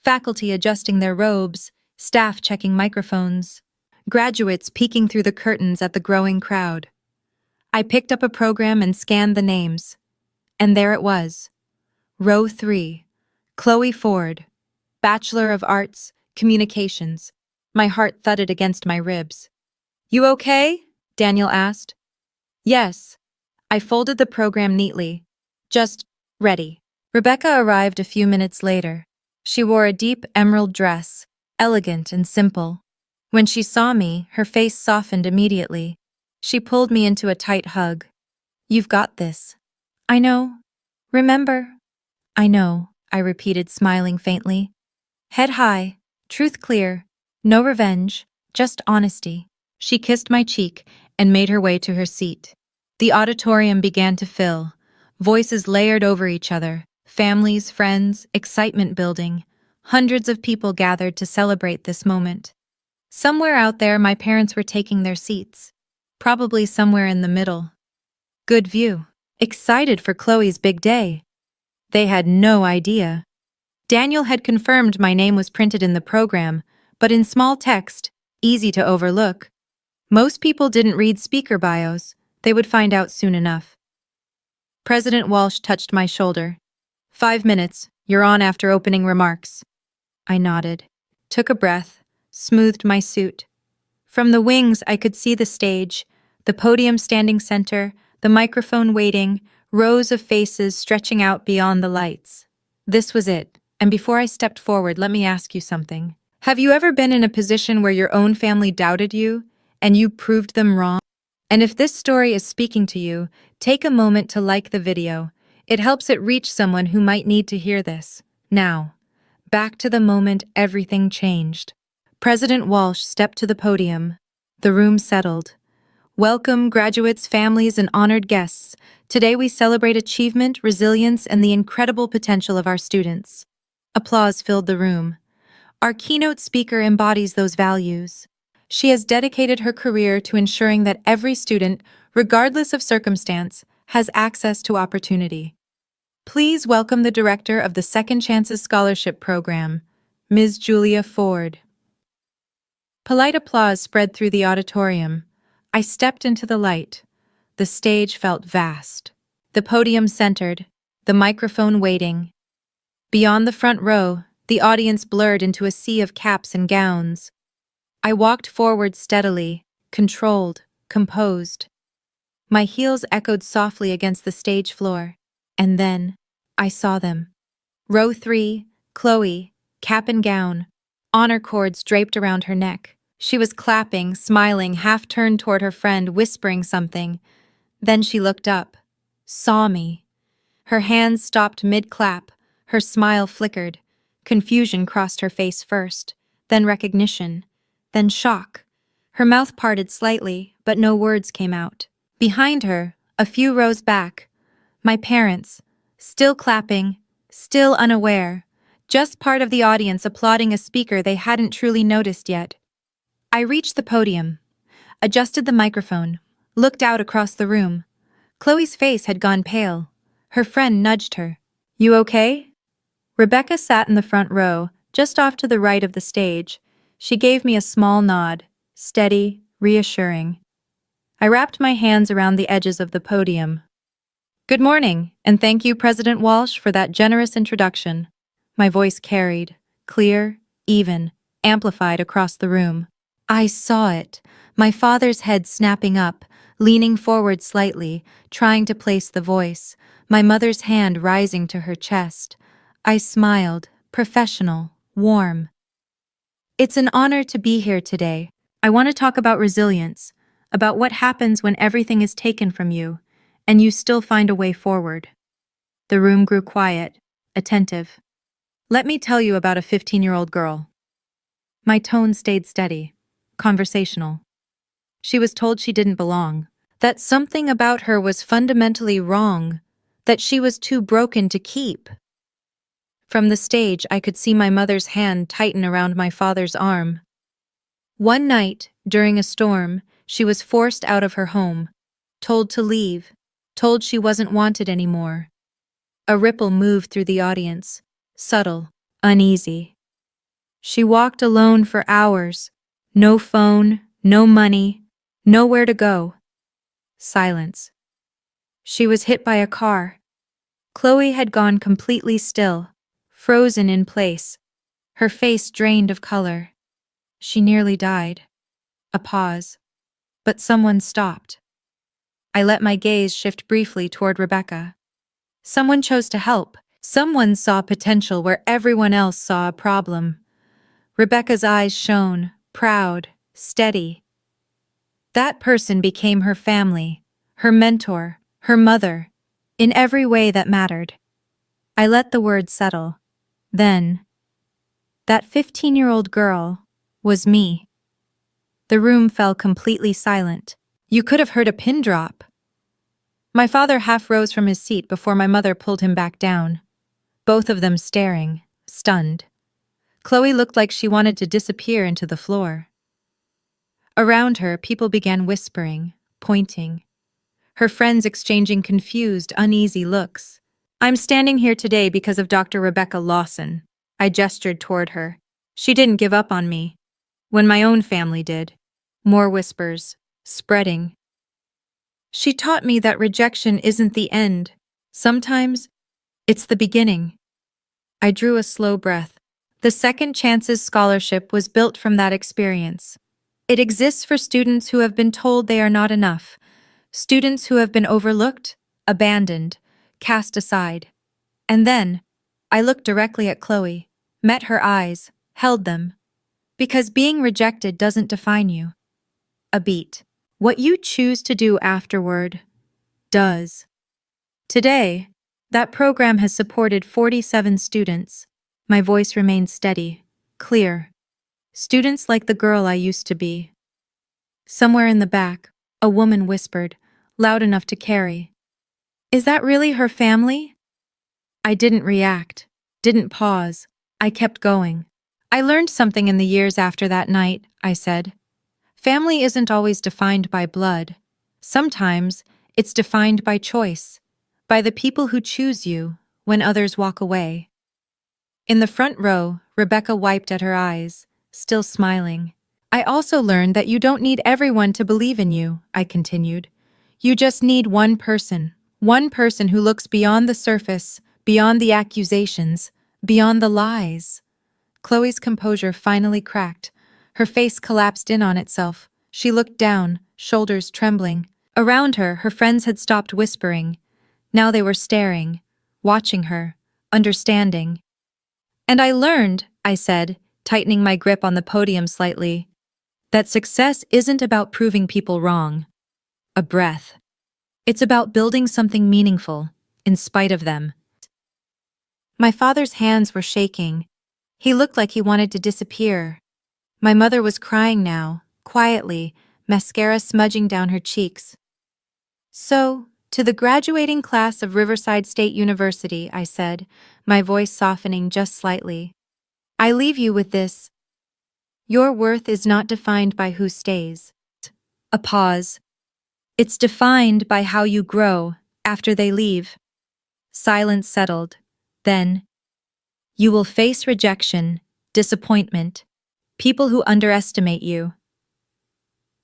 Faculty adjusting their robes, staff checking microphones, graduates peeking through the curtains at the growing crowd. I picked up a program and scanned the names. And there it was. Row 3. Chloe Ford. Bachelor of Arts, Communications. My heart thudded against my ribs. "You okay?" Daniel asked. "Yes." I folded the program neatly. "Just ready." Rebecca arrived a few minutes later. She wore a deep emerald dress, elegant and simple. When she saw me, her face softened immediately. She pulled me into a tight hug. "You've got this." "I know. Remember?" "I know," I repeated, smiling faintly. "Head high, truth clear, no revenge, just honesty." She kissed my cheek and made her way to her seat. The auditorium began to fill. Voices layered over each other, families, friends, excitement building. Hundreds of people gathered to celebrate this moment. Somewhere out there, my parents were taking their seats. Probably somewhere in the middle. Good view. Excited for Chloe's big day. They had no idea. Daniel had confirmed my name was printed in the program, but in small text, easy to overlook. Most people didn't read speaker bios. They would find out soon enough. President Walsh touched my shoulder. 5 minutes, you're on after opening remarks." I nodded, took a breath, smoothed my suit. From the wings, I could see the stage, the podium standing center, the microphone waiting, rows of faces stretching out beyond the lights. This was it, and before I stepped forward, let me ask you something. Have you ever been in a position where your own family doubted you, and you proved them wrong? And if this story is speaking to you, take a moment to like the video. It helps it reach someone who might need to hear this. Now, back to the moment everything changed. President Walsh stepped to the podium. The room settled. "Welcome, graduates, families, and honored guests. Today we celebrate achievement, resilience, and the incredible potential of our students." Applause filled the room. Our keynote speaker embodies those values. She has dedicated her career to ensuring that every student, regardless of circumstance, has access to opportunity. Please welcome the director of the Second Chances Scholarship Program, Ms. Julia Ford. Polite applause spread through the auditorium. I stepped into the light. The stage felt vast. The podium centered, the microphone waiting. Beyond the front row, the audience blurred into a sea of caps and gowns. I walked forward steadily, controlled, composed. My heels echoed softly against the stage floor, and then I saw them. Row 3, Chloe, cap and gown, honor cords draped around her neck. She was clapping, smiling, half-turned toward her friend, whispering something. Then she looked up, saw me. Her hands stopped mid-clap, her smile flickered. Confusion crossed her face first, then recognition, then shock. Her mouth parted slightly, but no words came out. Behind her, a few rows back, my parents, still clapping, still unaware, just part of the audience applauding a speaker they hadn't truly noticed yet. I reached the podium, adjusted the microphone, looked out across the room. Chloe's face had gone pale. Her friend nudged her. "You okay?" Rebecca sat in the front row, just off to the right of the stage. She gave me a small nod, steady, reassuring. I wrapped my hands around the edges of the podium. "Good morning, and thank you, President Walsh, for that generous introduction." My voice carried, clear, even, amplified across the room. I saw it, my father's head snapping up, leaning forward slightly, trying to place the voice, my mother's hand rising to her chest. I smiled, professional, warm. "It's an honor to be here today. I want to talk about resilience, about what happens when everything is taken from you, and you still find a way forward." The room grew quiet, attentive. "Let me tell you about a 15-year-old girl." My tone stayed steady. conversational. She was told she didn't belong, that something about her was fundamentally wrong, that she was too broken to keep. From the stage, I could see my mother's hand tighten around my father's arm. One night, during a storm, she was forced out of her home, told to leave, told she wasn't wanted anymore. A ripple moved through the audience, subtle, uneasy. She walked alone for hours. No phone, no money, nowhere to go. Silence. She was hit by a car. Chloe had gone completely still, frozen in place, her face drained of color. She nearly died. A pause. But someone stopped. I let my gaze shift briefly toward Rebecca. Someone chose to help. Someone saw potential where everyone else saw a problem. Rebecca's eyes shone, proud, steady. That person became her family, her mentor, her mother, in every way that mattered. I let the word settle. Then, that 15-year-old girl was me. The room fell completely silent. You could have heard a pin drop. My father half rose from his seat before my mother pulled him back down, both of them staring, stunned. Chloe looked like she wanted to disappear into the floor. Around her, people began whispering, pointing. Her friends exchanging confused, uneasy looks. I'm standing here today because of Dr. Rebecca Lawson. I gestured toward her. She didn't give up on me. When my own family did. More whispers, spreading. She taught me that rejection isn't the end. Sometimes, it's the beginning. I drew a slow breath. The Second Chances Scholarship was built from that experience. It exists for students who have been told they are not enough, students who have been overlooked, abandoned, cast aside. And then, I looked directly at Chloe, met her eyes, held them. Because being rejected doesn't define you. A beat. What you choose to do afterward does. Today, that program has supported 47 students. My voice remained steady, clear. Students like the girl I used to be. Somewhere in the back, a woman whispered, loud enough to carry. Is that really her family? I didn't react, didn't pause. I kept going. I learned something in the years after that night, I said. Family isn't always defined by blood. Sometimes it's defined by choice, by the people who choose you when others walk away. In the front row, Rebecca wiped at her eyes, still smiling. I also learned that you don't need everyone to believe in you, I continued. You just need one person who looks beyond the surface, beyond the accusations, beyond the lies. Chloe's composure finally cracked. Her face collapsed in on itself. She looked down, shoulders trembling. Around her, her friends had stopped whispering. Now they were staring, watching her, understanding. And I learned, I said, tightening my grip on the podium slightly, that success isn't about proving people wrong. A breath. It's about building something meaningful, in spite of them. My father's hands were shaking. He looked like he wanted to disappear. My mother was crying now, quietly, mascara smudging down her cheeks. So, to the graduating class of Riverside State University, I said, my voice softening just slightly. I leave you with this. Your worth is not defined by who stays. A pause. It's defined by how you grow after they leave. Silence settled. Then, you will face rejection, disappointment, people who underestimate you.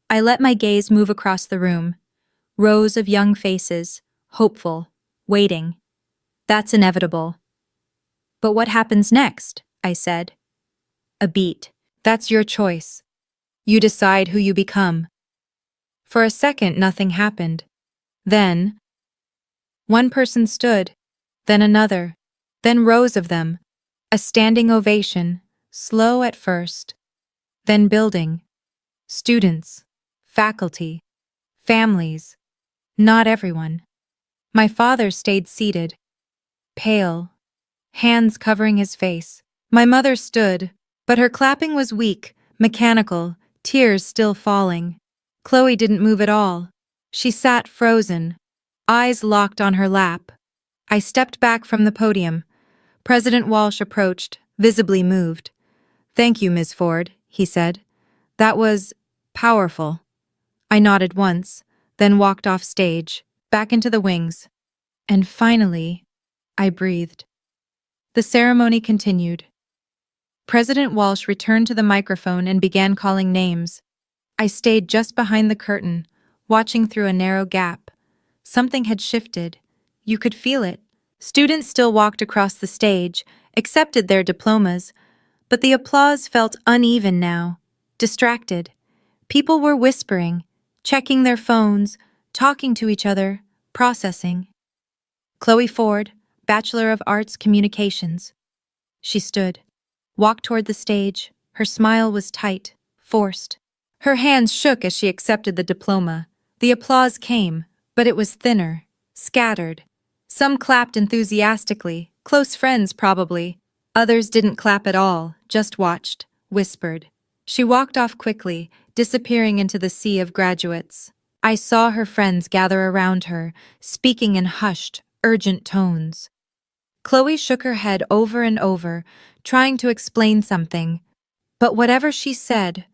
I let my gaze move across the room. Rows of young faces, hopeful, waiting. That's inevitable. But what happens next? I said. A beat. That's your choice. You decide who you become. For a second, nothing happened. Then, one person stood, then another, then rows of them. A standing ovation, slow at first, then building. Students, faculty, families. Not everyone. My father stayed seated, pale, hands covering his face. My mother stood, but her clapping was weak, mechanical, tears still falling. Chloe didn't move at all. She sat frozen, eyes locked on her lap. I stepped back from the podium. President Walsh approached, visibly moved. "Thank you, Ms. Ford," he said. "That was powerful." I nodded once, then walked off stage, back into the wings. And finally, I breathed. The ceremony continued. President Walsh returned to the microphone and began calling names. I stayed just behind the curtain, watching through a narrow gap. Something had shifted. You could feel it. Students still walked across the stage, accepted their diplomas, but the applause felt uneven now, distracted. People were whispering, checking their phones, talking to each other, processing. Chloe Ford, Bachelor of Arts Communications. She stood, walked toward the stage. Her smile was tight, forced. Her hands shook as she accepted the diploma. The applause came, but it was thinner, scattered. Some clapped enthusiastically, close friends probably. Others didn't clap at all, just watched, whispered. She walked off quickly, disappearing into the sea of graduates. I saw her friends gather around her, speaking in hushed, urgent tones. Chloe shook her head over and over, trying to explain something. But whatever she said,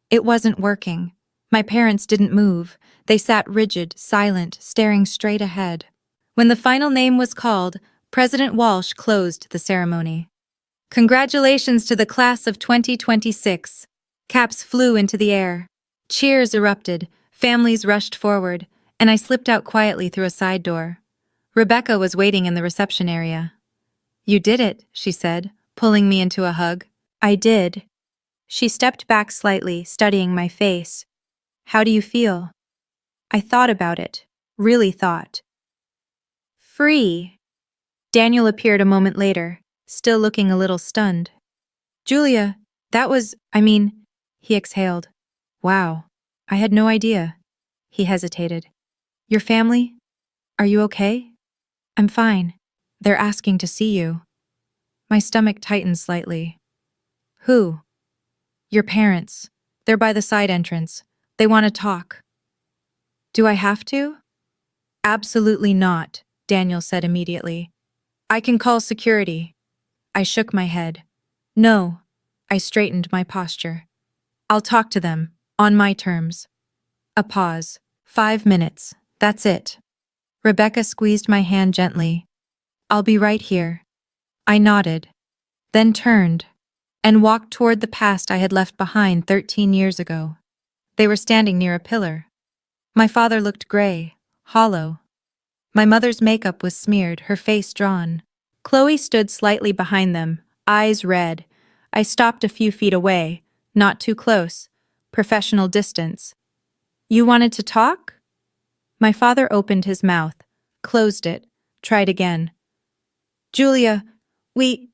it wasn't working. My parents didn't move. They sat rigid, silent, staring straight ahead. When the final name was called, President Walsh closed the ceremony. "Congratulations to the class of 2026. Caps flew into the air. Cheers erupted, families rushed forward, and I slipped out quietly through a side door. Rebecca was waiting in the reception area. "You did it," she said, pulling me into a hug. "I did." She stepped back slightly, studying my face. "How do you feel?" I thought about it, really thought. "Free." Daniel appeared a moment later, still looking a little stunned. "Julia, that was, he exhaled. "Wow, I had no idea." He hesitated. "Your family? Are you okay?" "I'm fine. They're asking to see you." My stomach tightened slightly. "Who?" "Your parents. They're by the side entrance. They want to talk." "Do I have to?" "Absolutely not," Daniel said immediately. "I can call security." I shook my head. "No." I straightened my posture. "I'll talk to them, on my terms." A pause. 5 minutes. That's it. Rebecca squeezed my hand gently. "I'll be right here." I nodded, then turned, and walked toward the past I had left behind 13 years ago. They were standing near a pillar. My father looked gray, hollow. My mother's makeup was smeared, her face drawn. Chloe stood slightly behind them, eyes red. I stopped a few feet away, not too close, professional distance. "You wanted to talk?" My father opened his mouth, closed it, tried again. "Julia, we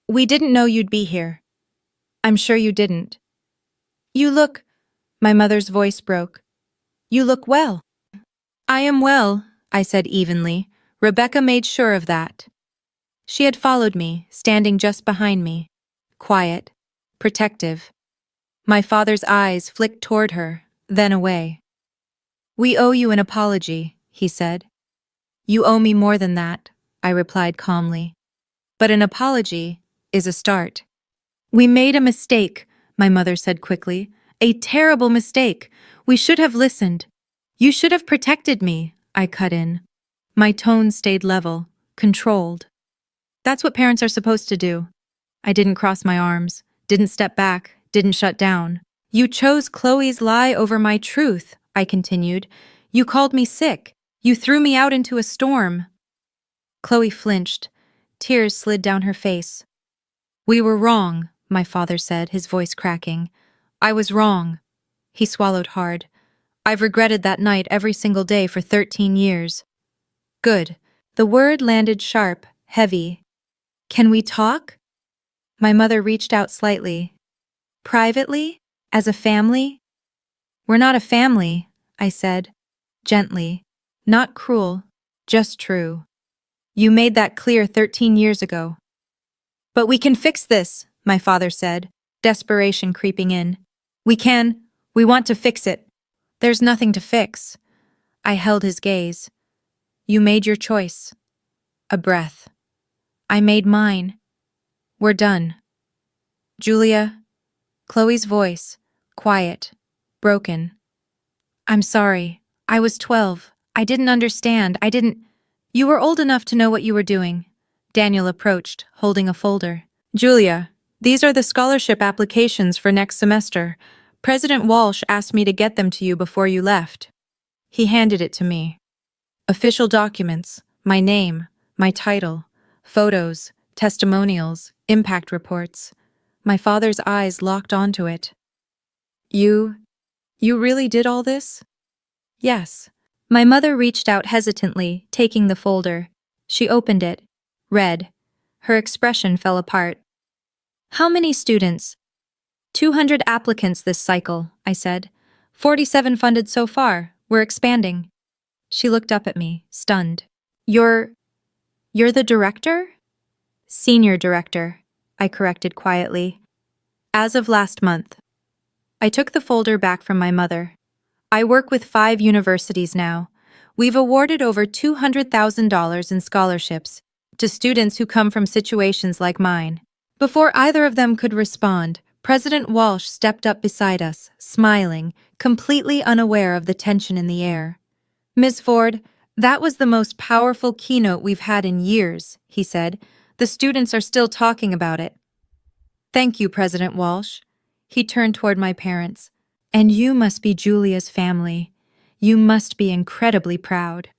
didn't know you'd be here." "I'm sure you didn't." "You look," my mother's voice broke. "You look well." "I am well," I said evenly. Rebecca made sure of that. She had followed me, standing just behind me. Quiet, protective. My father's eyes flicked toward her, then away. "We owe you an apology," he said. "You owe me more than that," I replied calmly. "But an apology is a start." "We made a mistake," my mother said quickly. "A terrible mistake. We should have listened. You should have protected me," I cut in. My tone stayed level, controlled. "That's what parents are supposed to do." I didn't cross my arms, didn't step back, didn't shut down. "You chose Chloe's lie over my truth," I continued. "You called me sick. You threw me out into a storm." Chloe flinched. Tears slid down her face. "We were wrong," my father said, his voice cracking. "I was wrong." He swallowed hard. "I've regretted that night every single day for 13 years. "Good." The word landed sharp, heavy. "Can we talk?" My mother reached out slightly. "Privately? As a family?" "We're not a family," I said, gently. Not cruel, just true. "You made that clear 13 years ago." "But we can fix this," my father said, desperation creeping in. We can We want to fix it. There's nothing to fix. I held his gaze. You made your choice. A breath. I made mine. We're done. Julia, Chloe's voice, quiet, broken. I'm sorry. I was 12. I didn't understand. You were old enough to know what you were doing. Daniel approached, holding a folder. Julia, these are the scholarship applications for next semester. President Walsh asked me to get them to you before you left. He handed it to me. Official documents, my name, my title, photos, testimonials, impact reports. My father's eyes locked onto it. You really did all this? Yes. My mother reached out hesitantly, taking the folder. She opened it, read. Her expression fell apart. How many students? 200 applicants this cycle, I said. 47 funded so far. We're expanding. She looked up at me, stunned. You're the director? Senior director, I corrected quietly. As of last month. I took the folder back from my mother. I work with 5 universities now. We've awarded over $200,000 in scholarships to students who come from situations like mine. Before either of them could respond, President Walsh stepped up beside us, smiling, completely unaware of the tension in the air. Ms. Ford, that was the most powerful keynote we've had in years, he said. The students are still talking about it. Thank you, President Walsh. He turned toward my parents. And you must be Julia's family. You must be incredibly proud.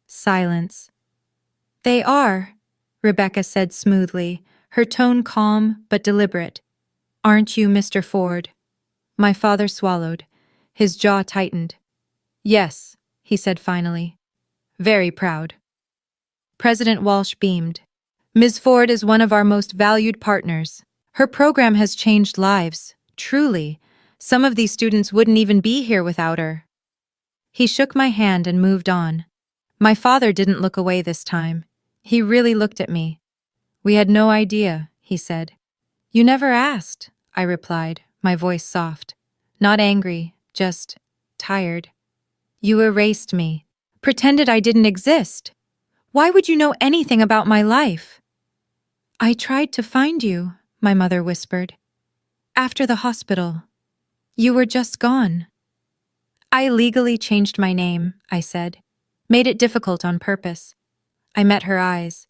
Silence. They are, Rebecca said smoothly, her tone calm but deliberate. Aren't you, Mr. Ford? My father swallowed. His jaw tightened. Yes, he said finally. Very proud. President Walsh beamed. Ms. Ford is one of our most valued partners. Her program has changed lives, truly. Some of these students wouldn't even be here without her. He shook my hand and moved on. My father didn't look away this time. He really looked at me. We had no idea, he said. You never asked, I replied, my voice soft. Not angry, just tired. You erased me, pretended I didn't exist. Why would you know anything about my life? I tried to find you, my mother whispered. After the hospital. You were just gone. I legally changed my name, I said. Made it difficult on purpose. I met her eyes.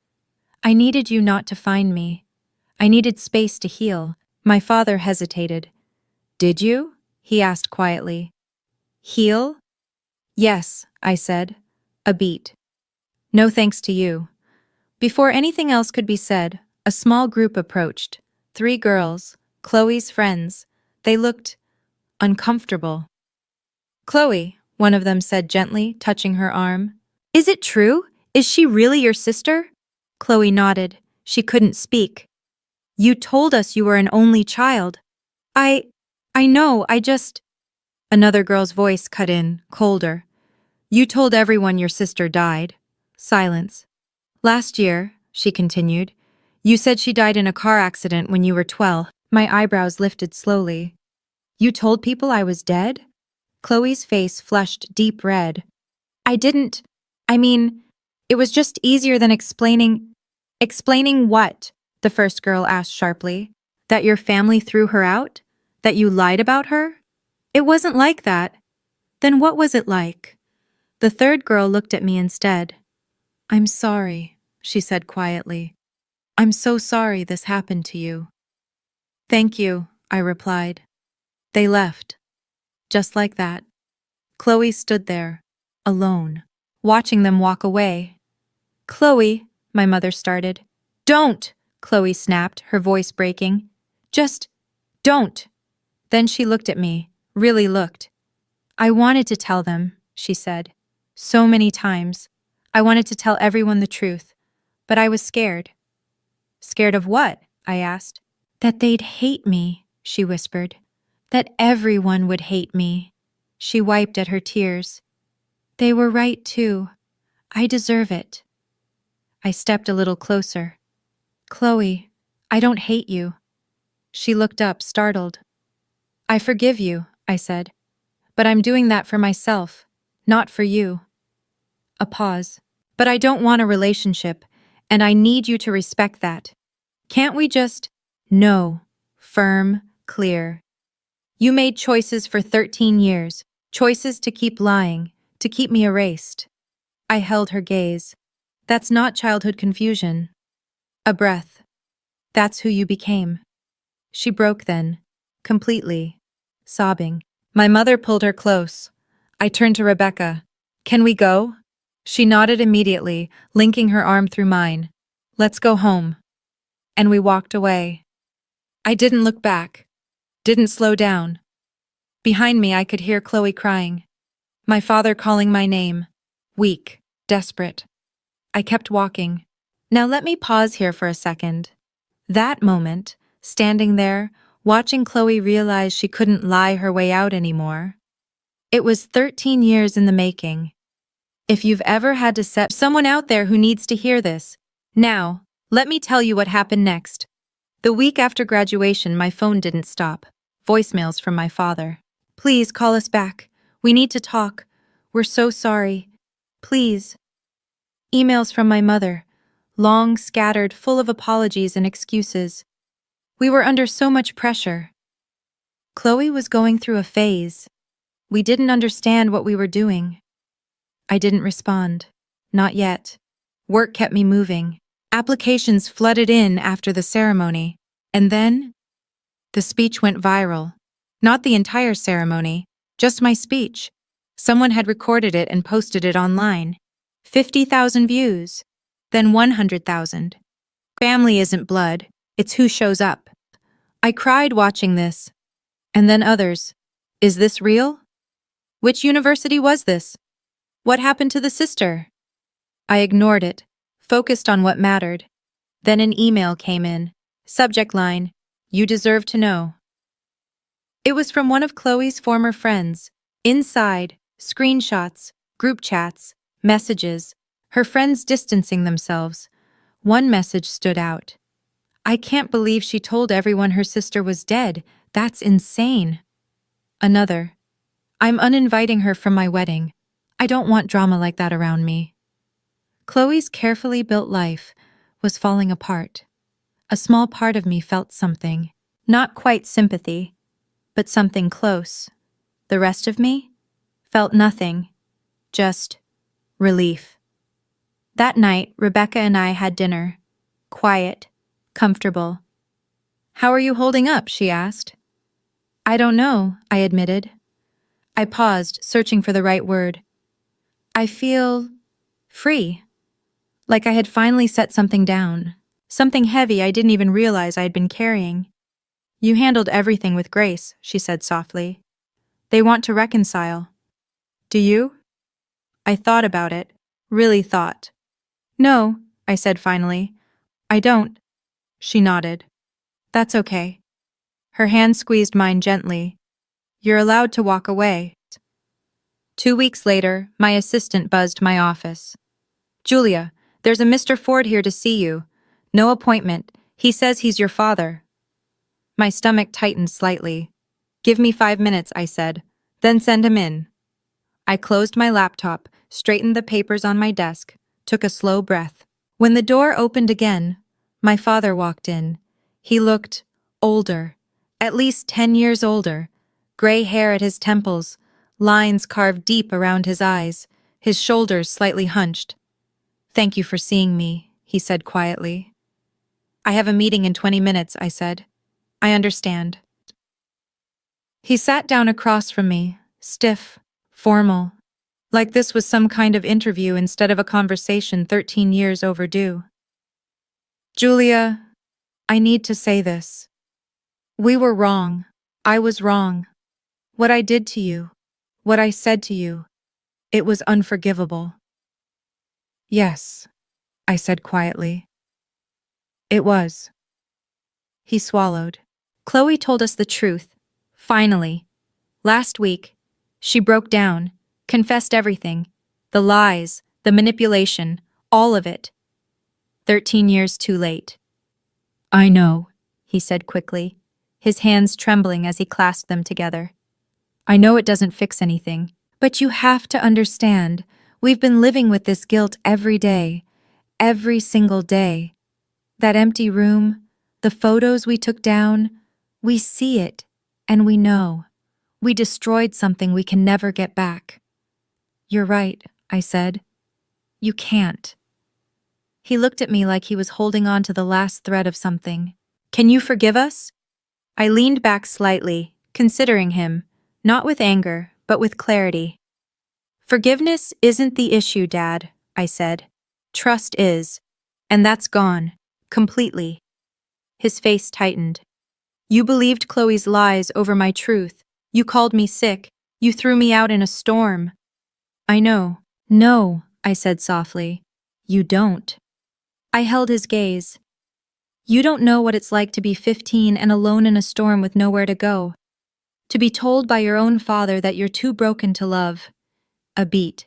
I needed you not to find me. I needed space to heal. My father hesitated. Did you? He asked quietly. Heal? Yes, I said. A beat. No thanks to you. Before anything else could be said, a small group approached. 3 girls, Chloe's friends. They looked uncomfortable. Chloe, one of them said gently, touching her arm. Is it true? Is she really your sister? Chloe nodded. She couldn't speak. You told us you were an only child. I know, Another girl's voice cut in, colder. You told everyone your sister died. Silence. Last year, she continued, you said she died in a car accident when you were 12. My eyebrows lifted slowly. You told people I was dead? Chloe's face flushed deep red. It was just easier than explaining. Explaining what? The first girl asked sharply. That your family threw her out? That you lied about her? It wasn't like that. Then what was it like? The third girl looked at me instead. I'm sorry, she said quietly. I'm so sorry this happened to you. Thank you, I replied. They left. Just like that. Chloe stood there, alone, watching them walk away. Chloe, my mother started. Don't, Chloe snapped, her voice breaking. Just don't. Then she looked at me, really looked. I wanted to tell them, she said. So many times. I wanted to tell everyone the truth, but I was scared. Scared of what? I asked. That they'd hate me, she whispered. That everyone would hate me. She wiped at her tears. They were right, too. I deserve it. I stepped a little closer. Chloe, I don't hate you. She looked up, startled. I forgive you, I said. But I'm doing that for myself, not for you. A pause. But I don't want a relationship, and I need you to respect that. Can't we just— No. Firm, clear. You made choices for 13 years, choices to keep lying, to keep me erased. I held her gaze. That's not childhood confusion. A breath. That's who you became. She broke then, completely, sobbing. My mother pulled her close. I turned to Rebecca. Can we go? She nodded immediately, linking her arm through mine. Let's go home. And we walked away. I didn't look back. Didn't slow down. Behind me I could hear Chloe crying. My father calling my name. Weak, desperate. I kept walking. Now let me pause here for a second. That moment, standing there, watching Chloe realize she couldn't lie her way out anymore. It was 13 years in the making. If you've ever had to set someone out there who needs to hear this, now, let me tell you what happened next. The week after graduation, my phone didn't stop. Voicemails from my father. Please call us back. We need to talk. We're so sorry. Please. Emails from my mother. Long, scattered, full of apologies and excuses. We were under so much pressure. Chloe was going through a phase. We didn't understand what we were doing. I didn't respond. Not yet. Work kept me moving. Applications flooded in after the ceremony. And then, the speech went viral. Not the entire ceremony, just my speech. Someone had recorded it and posted it online. 50,000 views. Then 100,000. Family isn't blood, it's who shows up. I cried watching this. And then others. Is this real? Which university was this? What happened to the sister? I ignored it, focused on what mattered. Then an email came in. Subject line, you deserve to know. It was from one of Chloe's former friends. Inside, screenshots, group chats, messages, her friends distancing themselves. One message stood out. I can't believe she told everyone her sister was dead. That's insane. Another. I'm uninviting her from my wedding. I don't want drama like that around me. Chloe's carefully built life was falling apart. A small part of me felt something. Not quite sympathy, but something close. The rest of me felt nothing. Just relief. That night, Rebecca and I had dinner. Quiet, comfortable. How are you holding up? She asked. I don't know, I admitted. I paused, searching for the right word. I feel free. Like I had finally set something down. Something heavy I didn't even realize I had been carrying. You handled everything with grace, she said softly. They want to reconcile. Do you? I thought about it. Really thought. No, I said finally. I don't. She nodded. That's okay. Her hand squeezed mine gently. You're allowed to walk away. 2 weeks later, my assistant buzzed my office. Julia, there's a Mr. Ford here to see you. No appointment. He says he's your father. My stomach tightened slightly. Give me 5 minutes, I said. Then send him in. I closed my laptop, straightened the papers on my desk, took a slow breath. When the door opened again, my father walked in. He looked older, at least 10 years older, gray hair at his temples, lines carved deep around his eyes, his shoulders slightly hunched. Thank you for seeing me, he said quietly. I have a meeting in 20 minutes, I said. I understand. He sat down across from me, stiff, formal, like this was some kind of interview instead of a conversation 13 years overdue. Julia, I need to say this. We were wrong. I was wrong. What I did to you, what I said to you, it was unforgivable. Yes, I said quietly. It was. He swallowed. Chloe told us the truth. Finally. Last week, she broke down, confessed everything. The lies, the manipulation, all of it. 13 years too late. I know, he said quickly, his hands trembling as he clasped them together. I know it doesn't fix anything, but you have to understand, we've been living with this guilt every day, every single day. That empty room, the photos we took down, we see it, and we know. We destroyed something we can never get back. You're right, I said. You can't. He looked at me like he was holding on to the last thread of something. Can you forgive us? I leaned back slightly, considering him, not with anger, but with clarity. Forgiveness isn't the issue, Dad, I said. Trust is. And that's gone. Completely. His face tightened. You believed Chloe's lies over my truth. You called me sick. You threw me out in a storm. I know. No, I said softly. You don't. I held his gaze. You don't know what it's like to be 15 and alone in a storm with nowhere to go. To be told by your own father that you're too broken to love. A beat.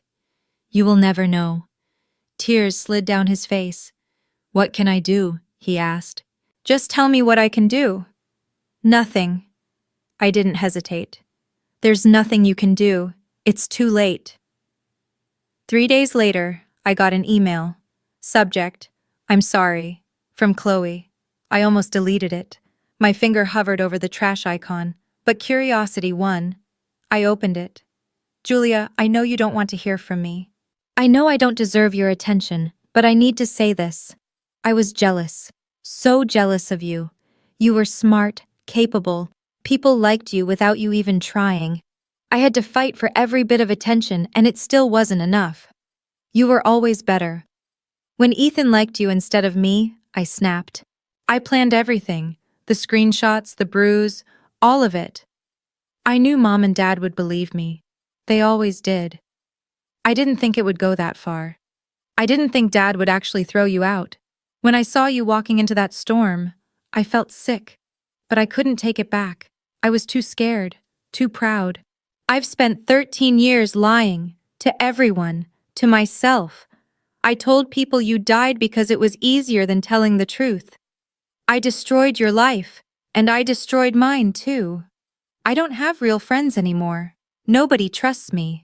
You will never know. Tears slid down his face. What can I do? He asked. Just tell me what I can do. Nothing. I didn't hesitate. There's nothing you can do. It's too late. 3 days later, I got an email. Subject, I'm sorry. From Chloe. I almost deleted it. My finger hovered over the trash icon, but curiosity won. I opened it. Julia, I know you don't want to hear from me. I know I don't deserve your attention, but I need to say this. I was jealous. So jealous of you. You were smart, capable. People liked you without you even trying. I had to fight for every bit of attention, and it still wasn't enough. You were always better. When Ethan liked you instead of me, I snapped. I planned everything. The screenshots, the bruise, all of it. I knew Mom and Dad would believe me. They always did. I didn't think it would go that far. I didn't think Dad would actually throw you out. When I saw you walking into that storm, I felt sick. But I couldn't take it back. I was too scared, too proud. I've spent 13 years lying, to everyone, to myself. I told people you died because it was easier than telling the truth. I destroyed your life, and I destroyed mine too. I don't have real friends anymore. Nobody trusts me.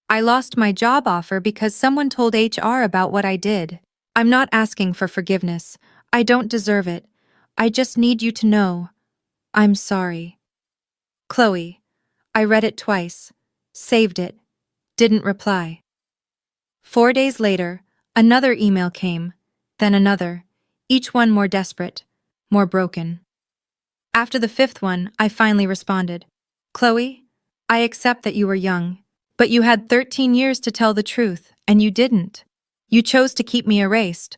I lost my job offer because someone told HR about what I did. I'm not asking for forgiveness. I don't deserve it. I just need you to know. I'm sorry. Chloe. I read it twice. Saved it. Didn't reply. 4 days later, another email came, then another, each one more desperate, more broken. After the 5th one, I finally responded. Chloe, I accept that you were young, but you had 13 years to tell the truth, and you didn't. You chose to keep me erased.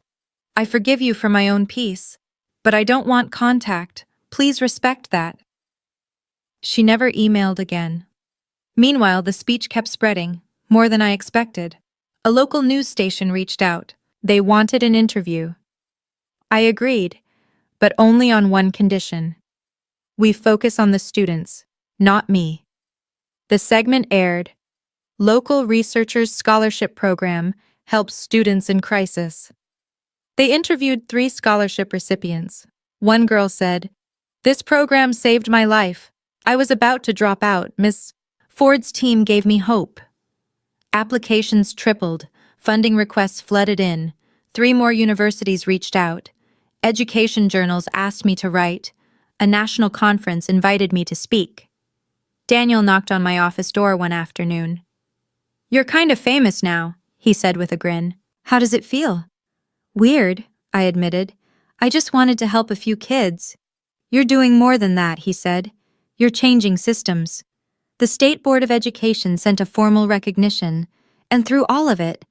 I forgive you for my own peace, but I don't want contact. Please respect that. She never emailed again. Meanwhile, the speech kept spreading, more than I expected. A local news station reached out. They wanted an interview. I agreed, but only on one condition. We focus on the students, not me. The segment aired. Local Researchers Scholarship Program helps students in crisis. They interviewed 3 scholarship recipients. One girl said, "This program saved my life. I was about to drop out. Miss Ford's team gave me hope." Applications tripled. Funding requests flooded in. 3 more universities reached out. Education journals asked me to write. A national conference invited me to speak. Daniel knocked on my office door one afternoon. "You're kind of famous now," he said with a grin. "How does it feel?" "Weird," I admitted. "I just wanted to help a few kids." "You're doing more than that," he said. "You're changing systems." The State Board of Education sent a formal recognition, and through all of it,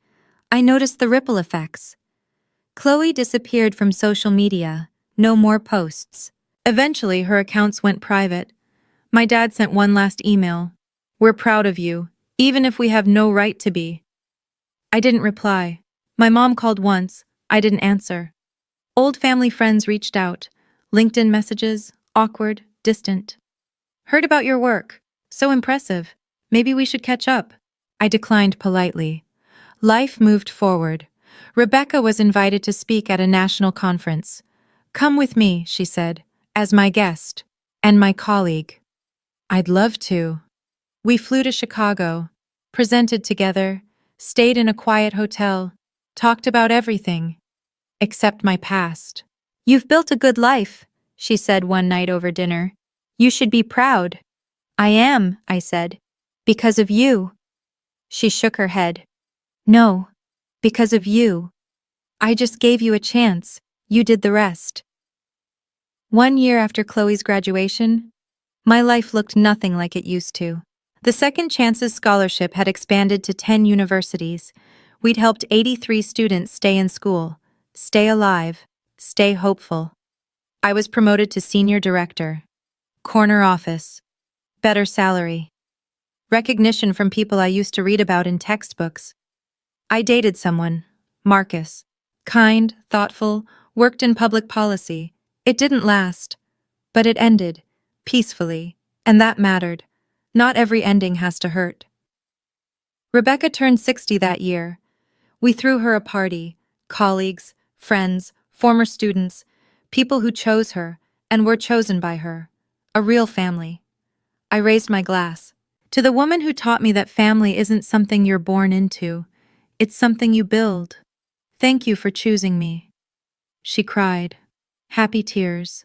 I noticed the ripple effects. Chloe disappeared from social media, no more posts. Eventually, her accounts went private. My dad sent one last email. "We're proud of you, even if we have no right to be." I didn't reply. My mom called once. I didn't answer. Old family friends reached out. LinkedIn messages, awkward, distant. "Heard about your work. So impressive. Maybe we should catch up." I declined politely. Life moved forward. Rebecca was invited to speak at a national conference. "Come with me," she said, "as my guest and my colleague." "I'd love to." We flew to Chicago, presented together, stayed in a quiet hotel, talked about everything, except my past. "You've built a good life," she said one night over dinner. "You should be proud." "I am," I said. "Because of you." She shook her head. "No, because of you. I just gave you a chance, you did the rest." 1 year after Chloe's graduation, my life looked nothing like it used to. The Second Chances Scholarship had expanded to 10 universities. We'd helped 83 students stay in school, stay alive, stay hopeful. I was promoted to senior director, corner office, better salary, recognition from people I used to read about in textbooks. I dated someone, Marcus. Kind, thoughtful, worked in public policy. It didn't last, but it ended, peacefully, and that mattered. Not every ending has to hurt. Rebecca turned 60 that year. We threw her a party, colleagues, friends, former students, people who chose her and were chosen by her. A real family. I raised my glass. To the woman who taught me that family isn't something you're born into, it's something you build. Thank you for choosing me. She cried. Happy tears.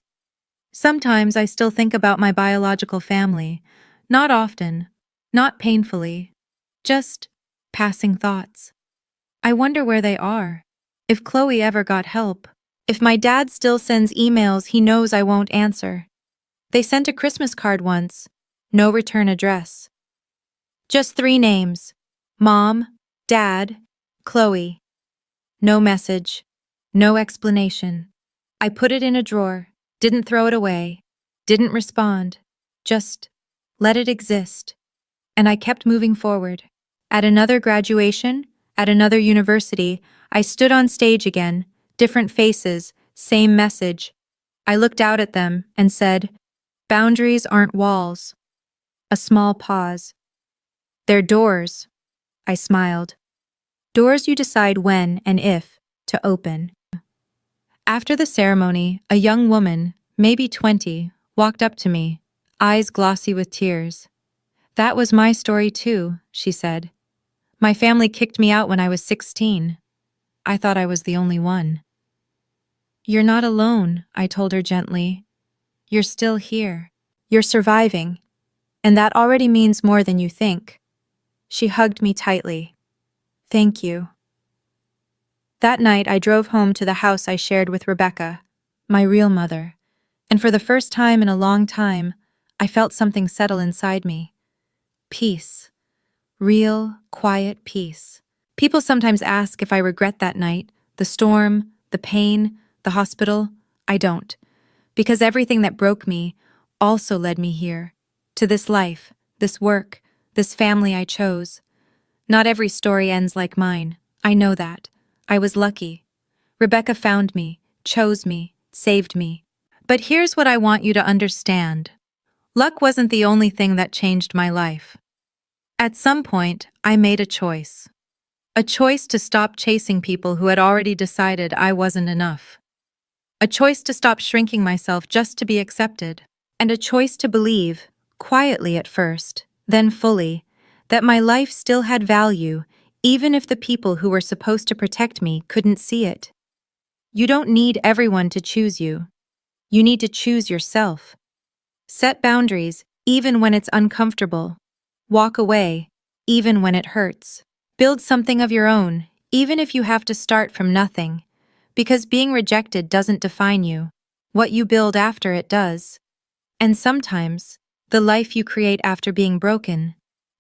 Sometimes I still think about my biological family. Not often, not painfully, just passing thoughts. I wonder where they are. If Chloe ever got help. If my dad still sends emails he knows I won't answer. They sent a Christmas card once. No return address. Just 3 names. Mom, Dad, Chloe. No message. No explanation. I put it in a drawer, didn't throw it away, didn't respond, just let it exist. And I kept moving forward. At another graduation, at another university, I stood on stage again, different faces, same message. I looked out at them and said, "Boundaries aren't walls." A small pause. "They're doors." I smiled. Doors you decide when and if to open. After the ceremony, a young woman, maybe 20, walked up to me, eyes glossy with tears. "That was my story too," she said. "My family kicked me out when I was 16. I thought I was the only one." "You're not alone," I told her gently. "You're still here. You're surviving. And that already means more than you think." She hugged me tightly. "Thank you." That night I drove home to the house I shared with Rebecca, my real mother, and for the first time in a long time, I felt something settle inside me. Peace. Real, quiet peace. People sometimes ask if I regret that night, the storm, the pain, the hospital. I don't, because everything that broke me also led me here, to this life, this work, this family I chose. Not every story ends like mine. I know that. I was lucky. Rebecca found me, chose me, saved me. But here's what I want you to understand. Luck wasn't the only thing that changed my life. At some point, I made a choice. A choice to stop chasing people who had already decided I wasn't enough. A choice to stop shrinking myself just to be accepted. And a choice to believe, quietly at first, then fully, that my life still had value, even if the people who were supposed to protect me couldn't see it. You don't need everyone to choose you. You need to choose yourself. Set boundaries, even when it's uncomfortable. Walk away, even when it hurts. Build something of your own, even if you have to start from nothing. Because being rejected doesn't define you. What you build after it does. And sometimes, the life you create after being broken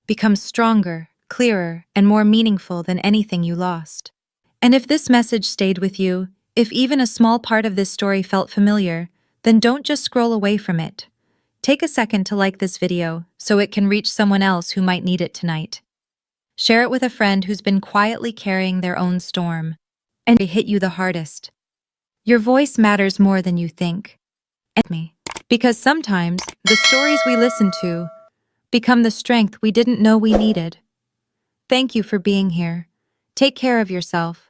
becomes stronger, clearer, and more meaningful than anything you lost. And if this message stayed with you, if even a small part of this story felt familiar, then don't just scroll away from it. Take a second to like this video so it can reach someone else who might need it tonight. Share it with a friend who's been quietly carrying their own storm, and it hit you the hardest. Your voice matters more than you think. And me. Because sometimes, the stories we listen to become the strength we didn't know we needed. Thank you for being here. Take care of yourself.